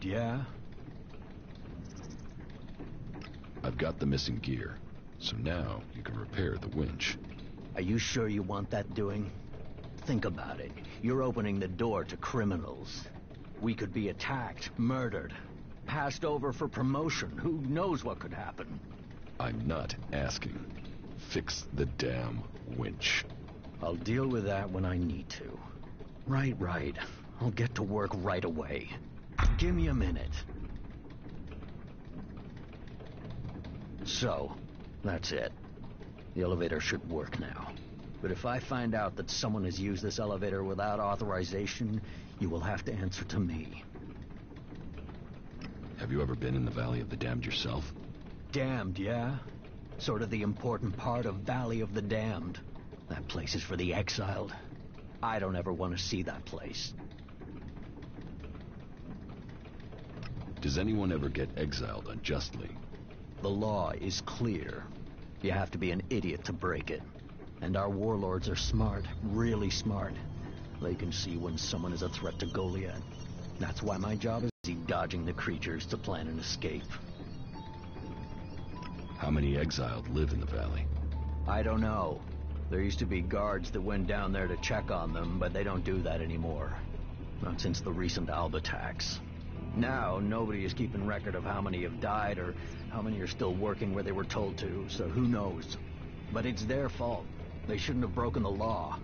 yeah? I've got the missing gear, so now you can repair the winch. Are you sure you want that doing? Think about it. You're opening the door to criminals. We could be attacked, murdered, passed over for promotion. Who knows what could happen? I'm not asking. Fix the damn winch. I'll deal with that when I need to. Right. I'll get to work right away. Give me a minute. So, that's it. The elevator should work now. But if I find out that someone has used this elevator without authorization, you will have to answer to me. Have you ever been in the Valley of the Damned yourself? Damned, yeah? Sort of the important part of Valley of the Damned. That place is for the exiled. I don't ever want to see that place. Does anyone ever get exiled unjustly? The law is clear. You have to be an idiot to break it. And our warlords are smart, really smart. They can see when someone is a threat to Goliath. That's why my job is dodging the creatures to plan an escape. How many exiled live in the valley? I don't know. There used to be guards that went down there to check on them, but they don't do that anymore. Not since the recent Alba attacks. Now, nobody is keeping record of how many have died or how many are still working where they were told to, so who knows? But it's their fault. They shouldn't have broken the law.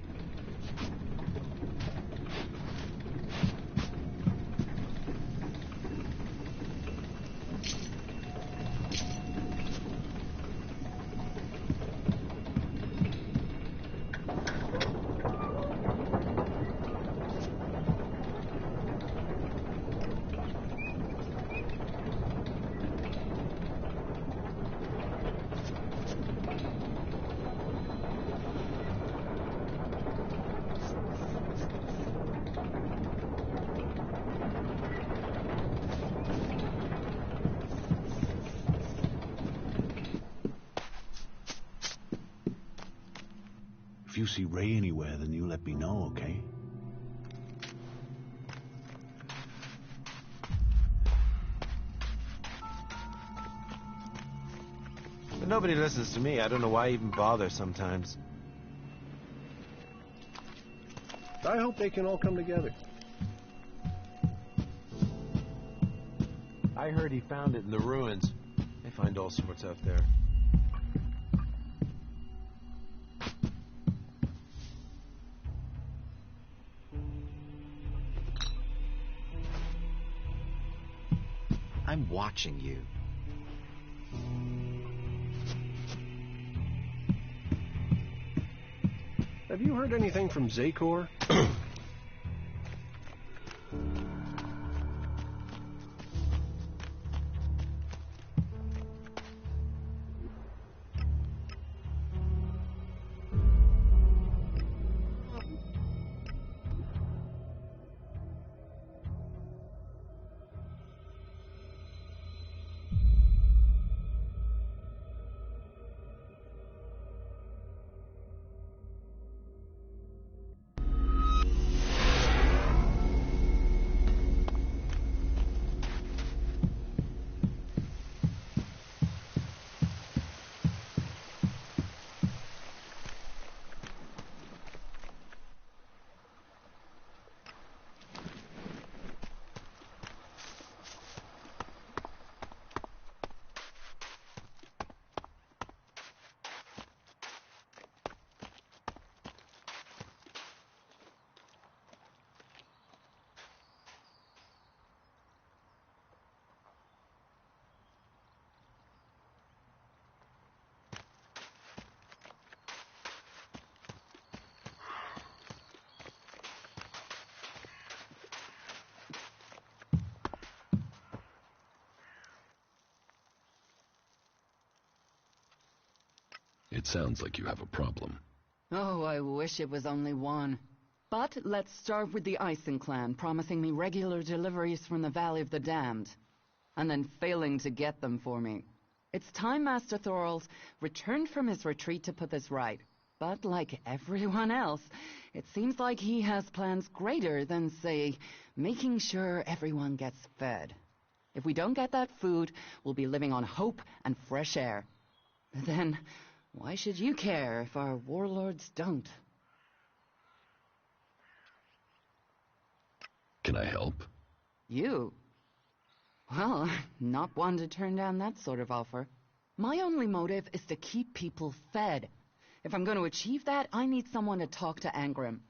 If you see Ray anywhere, then you let me know, okay? But nobody listens to me. I don't know why I even bother sometimes. I hope they can all come together. I heard he found it in the ruins. They find all sorts out there. I'm watching you. Have you heard anything from Zakor? It sounds like you have a problem. Oh, I wish it was only one. But let's start with the Ison clan, promising me regular deliveries from the Valley of the Damned, and then failing to get them for me. It's time Master Thorals returned from his retreat to put this right. But like everyone else, it seems like he has plans greater than, say, making sure everyone gets fed. If we don't get that food, we'll be living on hope and fresh air. Then, why should you care if our warlords don't? Can I help? You? Well, not one to turn down that sort of offer. My only motive is to keep people fed. If I'm going to achieve that, I need someone to talk to Angrim.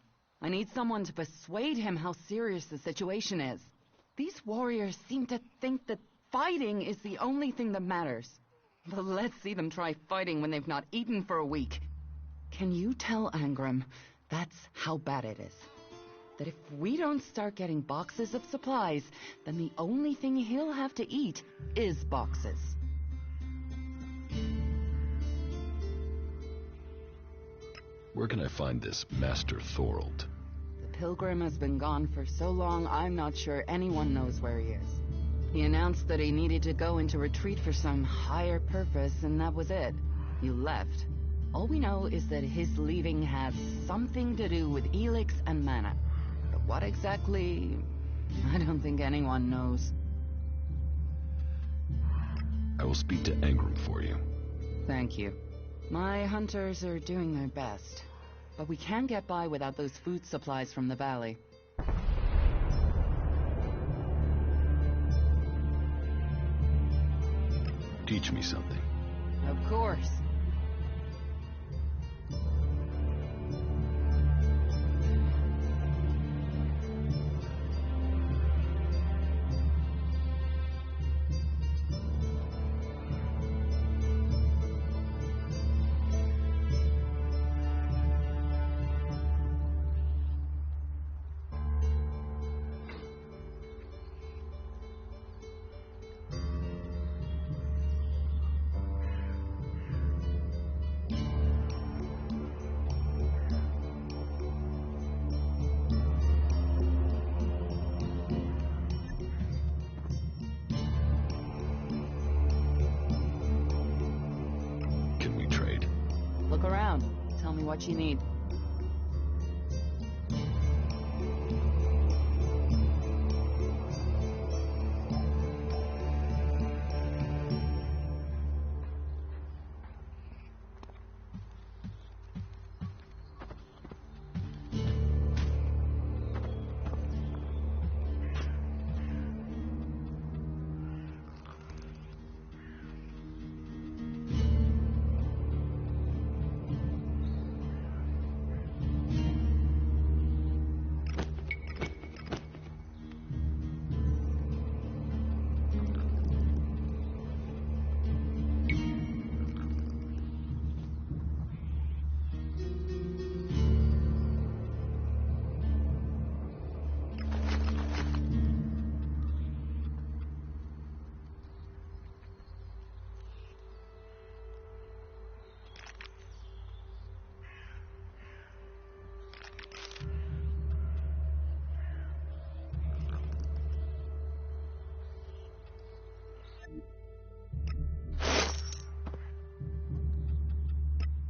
I need someone to persuade him how serious the situation is. These warriors seem to think that fighting is the only thing that matters. But let's see them try fighting when they've not eaten for a week. Can you tell Angrim that's how bad it is? That if we don't start getting boxes of supplies, then the only thing he'll have to eat is boxes. Where can I find this Master Thorold? The pilgrim has been gone for so long, I'm not sure anyone knows where he is. He announced that he needed to go into retreat for some higher purpose, and that was it. He left. All we know is that his leaving has something to do with Elex and mana. But what exactly, I don't think anyone knows. I will speak to Angrim for you. Thank you. My hunters are doing their best, but we can't get by without those food supplies from the valley. Teach me something. Of course. Look around. Tell me what you need.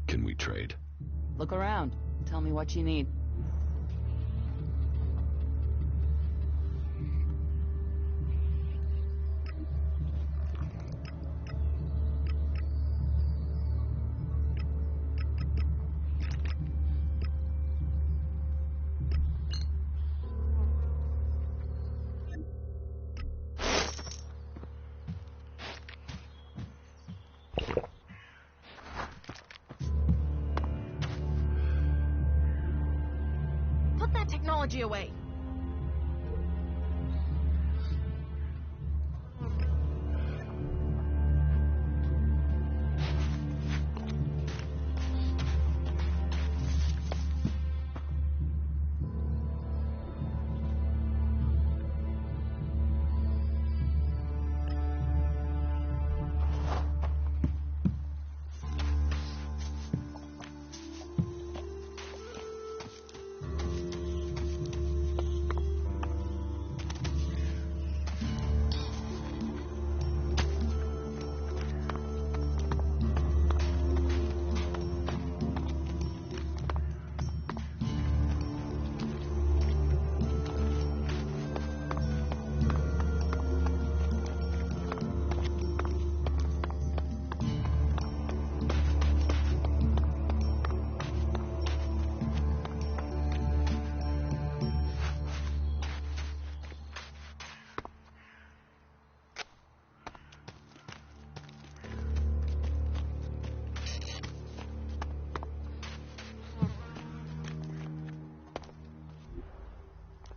Can we trade? Look around. Tell me what you need. Technology away.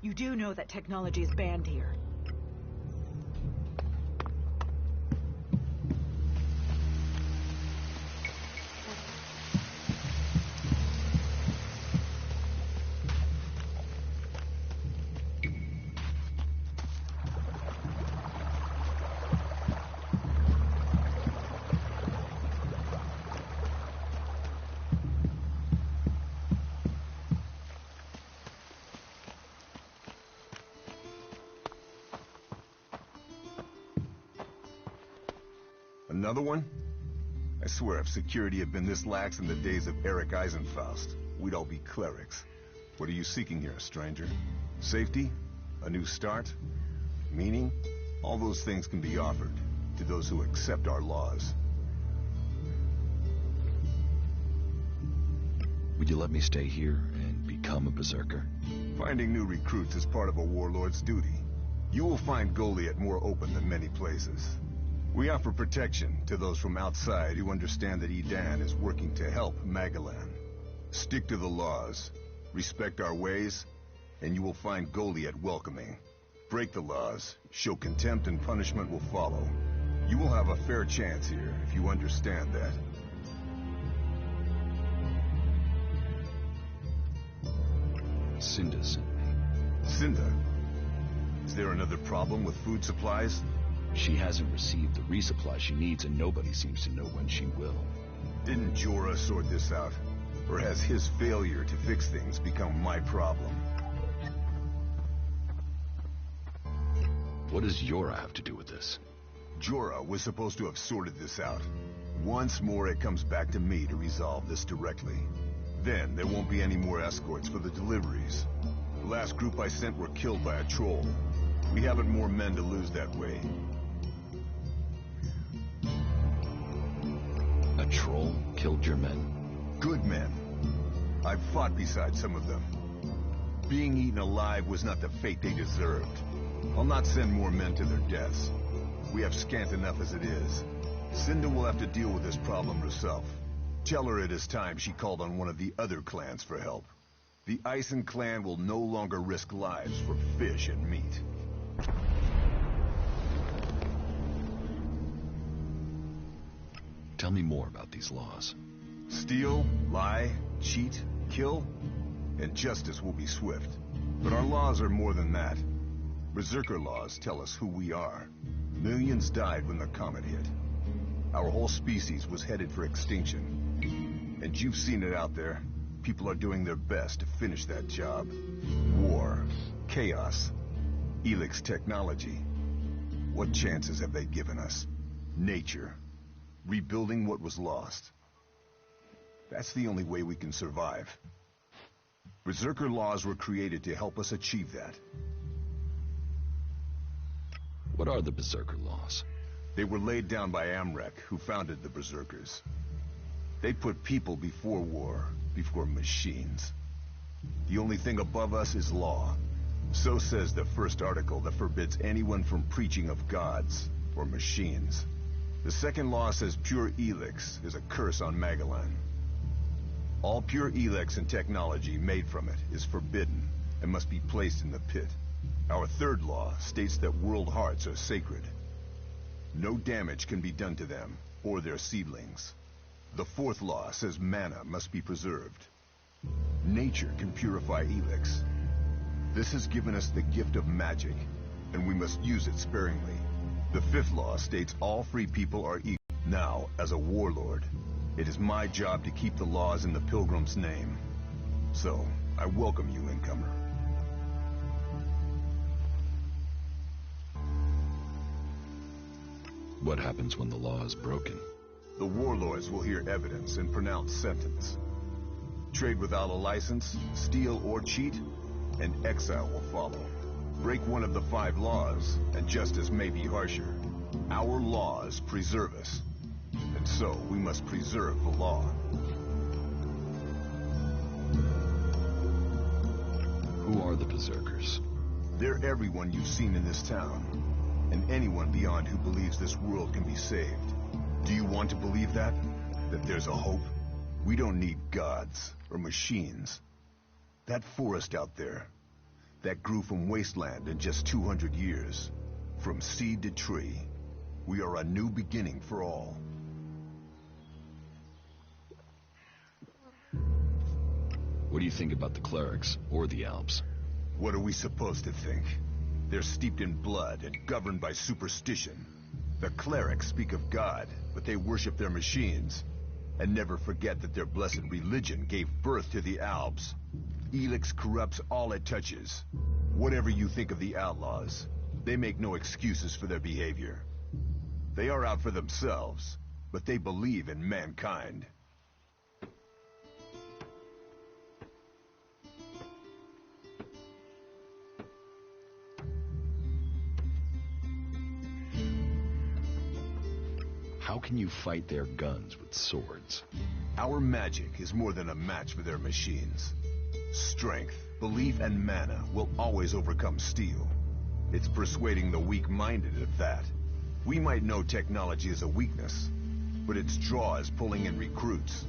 You do know that technology is banned here. Another one? I swear if security had been this lax in the days of Eric Eisenfaust, we'd all be clerics. What are you seeking here, stranger? Safety? A new start? Meaning? All those things can be offered to those who accept our laws. Would you let me stay here and become a berserker? Finding new recruits is part of a warlord's duty. You will find Goliath more open than many places. We offer protection to those from outside who understand that Edan is working to help Magalan. Stick to the laws, respect our ways, and you will find Goliath welcoming. Break the laws, show contempt, and punishment will follow. You will have a fair chance here if you understand that. Cinda sent me. Cinda? Is there another problem with food supplies? She hasn't received the resupply she needs, and nobody seems to know when she will. Didn't Jorah sort this out? Or has his failure to fix things become my problem? What does Jorah have to do with this? Jorah was supposed to have sorted this out. Once more, it comes back to me to resolve this directly. Then, there won't be any more escorts for the deliveries. The last group I sent were killed by a troll. We haven't more men to lose that way. A troll killed your men? Good men. I've fought beside some of them. Being eaten alive was not the fate they deserved. I'll not send more men to their deaths. We have scant enough as it is. Cinda will have to deal with this problem herself. Tell her it is time she called on one of the other clans for help. The Eisen clan will no longer risk lives for fish and meat. Tell me more about these laws. Steal, lie, cheat, kill, and justice will be swift. But our laws are more than that. Berserker laws tell us who we are. Millions died when the comet hit. Our whole species was headed for extinction. And you've seen it out there. People are doing their best to finish that job. War, chaos, Elex technology. What chances have they given us? Nature. Rebuilding what was lost. That's the only way we can survive. Berserker laws were created to help us achieve that. What are the Berserker laws? They were laid down by Amrek, who founded the Berserkers. They put people before war, before machines. The only thing above us is law. So says the first article that forbids anyone from preaching of gods or machines. The second law says pure Elex is a curse on Magalan. All pure Elex and technology made from it is forbidden and must be placed in the pit. Our third law states that world hearts are sacred. No damage can be done to them or their seedlings. The fourth law says mana must be preserved. Nature can purify Elex. This has given us the gift of magic, and we must use it sparingly. The fifth law states all free people are equal. Now, as a warlord, it is my job to keep the laws in the Pilgrim's name. So, I welcome you, incomer. What happens when the law is broken? The warlords will hear evidence and pronounce sentence. Trade without a license, steal or cheat, and exile will follow. Break one of the 5 laws, and justice may be harsher. Our laws preserve us, and so we must preserve the law. Who are the Berserkers? They're everyone you've seen in this town, and anyone beyond who believes this world can be saved. Do you want to believe that? That there's a hope? We don't need gods or machines. That forest out there, that grew from wasteland in just 200 years. From seed to tree, we are a new beginning for all. What do you think about the clerics, or the Alps? What are we supposed to think? They're steeped in blood and governed by superstition. The clerics speak of God, but they worship their machines. And never forget that their blessed religion gave birth to the Alps. Elex corrupts all it touches. Whatever you think of the outlaws, they make no excuses for their behavior. They are out for themselves, but they believe in mankind. How can you fight their guns with swords? Our magic is more than a match for their machines. Strength, belief, and mana will always overcome steel. It's persuading the weak-minded of that. We might know technology is a weakness, but its draw is pulling in recruits.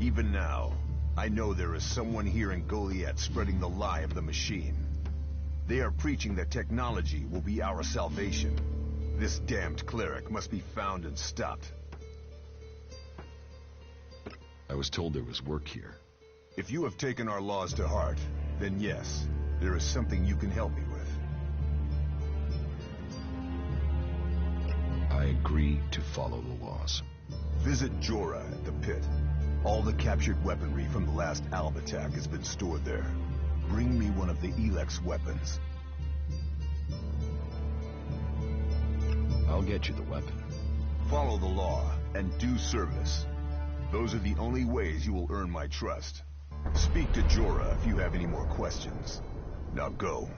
Even now, I know there is someone here in Goliath spreading the lie of the machine. They are preaching that technology will be our salvation. This damned cleric must be found and stopped. I was told there was work here. If you have taken our laws to heart, then yes, there is something you can help me with. I agree to follow the laws. Visit Jorah at the pit. All the captured weaponry from the last Alb attack has been stored there. Bring me one of the Elex weapons. I'll get you the weapon. Follow the law and do service. Those are the only ways you will earn my trust. Speak to Jorah if you have any more questions. Now go.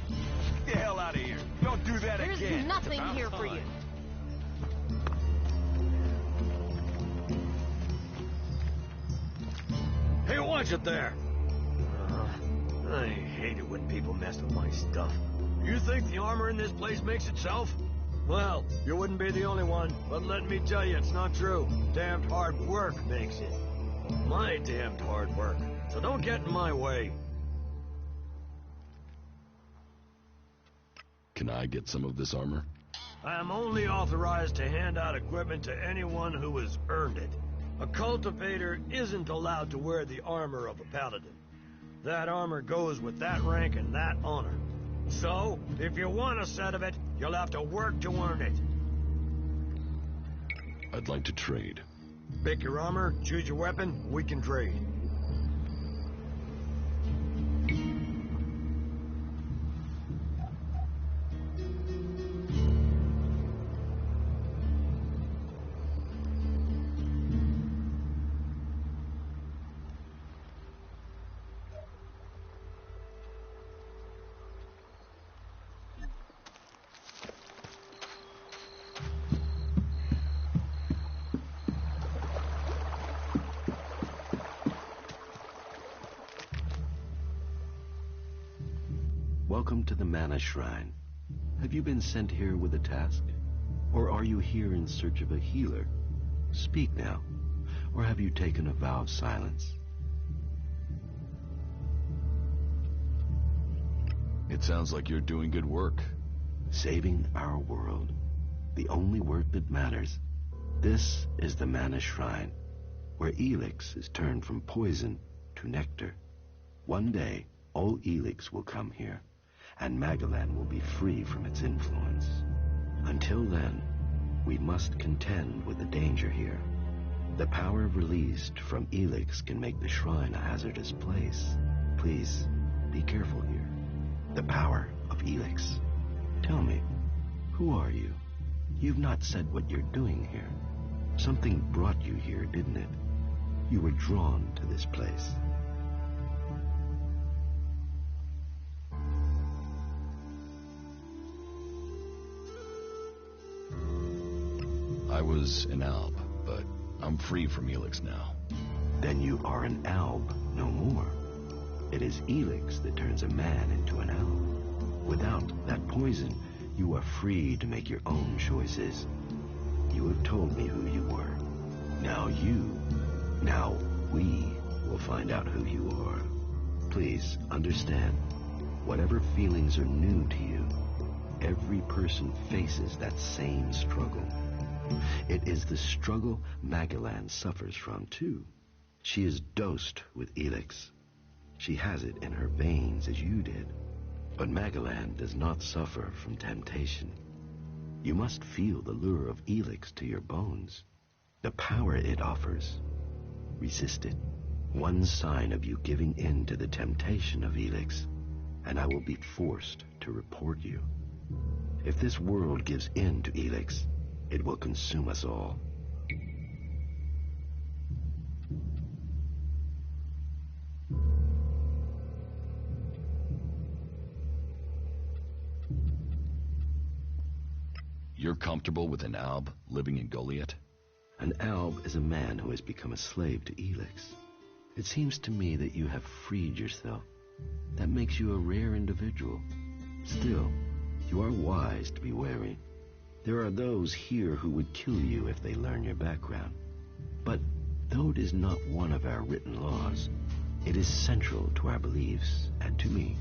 Get the hell out of here. Don't do that again. There's nothing here for you. Hey, watch it there. I hate it when people mess with my stuff. You think the armor in this place makes itself? Well, you wouldn't be the only one, but let me tell you, it's not true. Damned hard work makes it. My damned hard work. So don't get in my way. Can I get some of this armor? I am only authorized to hand out equipment to anyone who has earned it. A cultivator isn't allowed to wear the armor of a paladin. That armor goes with that rank and that honor. So, if you want a set of it, you'll have to work to earn it. I'd like to trade. Pick your armor, choose your weapon, we can trade. Welcome to the Mana Shrine. Have you been sent here with a task? Or are you here in search of a healer? Speak now. Or have you taken a vow of silence? It sounds like you're doing good work. Saving our world. The only work that matters. This is the Mana Shrine, where Elex is turned from poison to nectar. One day, all Elex will come here, and Magalan will be free from its influence. Until then, we must contend with the danger here. The power released from Elex can make the shrine a hazardous place. Please, be careful here. The power of Elex. Tell me, who are you? You've not said what you're doing here. Something brought you here, didn't it? You were drawn to this place. I was an Alb, but I'm free from Elex now. Then you are an Alb no more. It is Elex that turns a man into an Alb. Without that poison, you are free to make your own choices. You have told me who you were. Now We will find out who you are. Please understand, whatever feelings are new to you, every person faces that same struggle. It is the struggle Magellan suffers from, too. She is dosed with Elex. She has it in her veins as you did. But Magellan does not suffer from temptation. You must feel the lure of Elex to your bones. The power it offers. Resist it. One sign of you giving in to the temptation of Elex, and I will be forced to report you. If this world gives in to Elex, it will consume us all. You're comfortable with an Alb living in Goliath? An Alb is a man who has become a slave to Elex. It seems to me that you have freed yourself. That makes you a rare individual. Still, you are wise to be wary. There are those here who would kill you if they learn your background. But though it is not one of our written laws, it is central to our beliefs and to me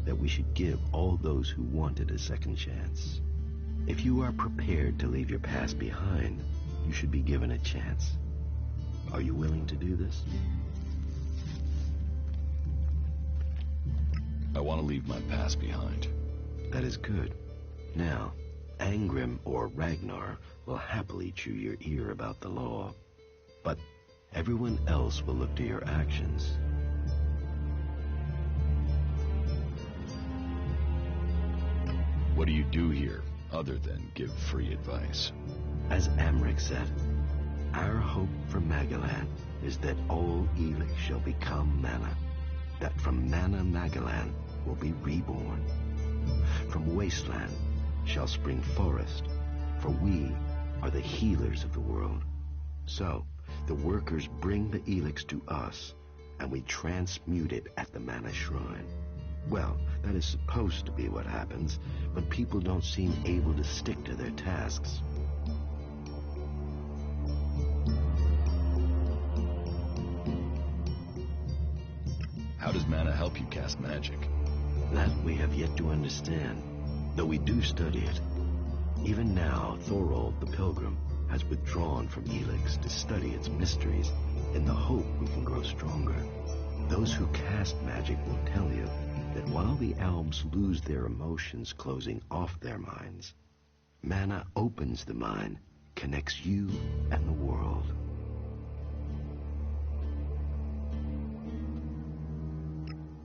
that we should give all those who want it a second chance. If you are prepared to leave your past behind, you should be given a chance. Are you willing to do this? I want to leave my past behind. That is good. Now, Angrim or Ragnar will happily chew your ear about the law. But everyone else will look to your actions. What do you do here, other than give free advice? As Amric said, our hope for Magellan is that all Elex shall become mana. That from mana Magellan will be reborn. From wasteland shall spring forest, for we are the healers of the world. So, the workers bring the Elex to us, and we transmute it at the mana shrine. Well, that is supposed to be what happens, but people don't seem able to stick to their tasks. How does mana help you cast magic? That we have yet to understand, though we do study it. Even now, Thorold the Pilgrim has withdrawn from Elex to study its mysteries in the hope we can grow stronger. Those who cast magic will tell you that while the elves lose their emotions closing off their minds, mana opens the mind, connects you and the world.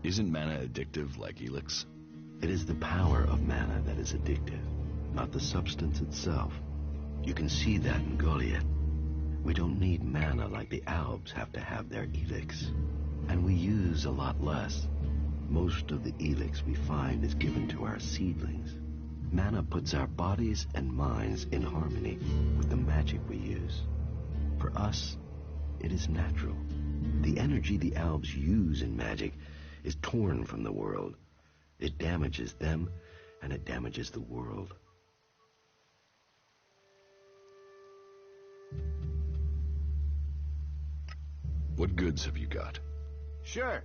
Isn't mana addictive like Elex? It is the power of mana that is addictive, not the substance itself. You can see that in Goliath. We don't need mana like the Albs have to have their Elex. And we use a lot less. Most of the Elex we find is given to our seedlings. Mana puts our bodies and minds in harmony with the magic we use. For us, it is natural. The energy the Albs use in magic is torn from the world. It damages them, and it damages the world. What goods have you got? Sure.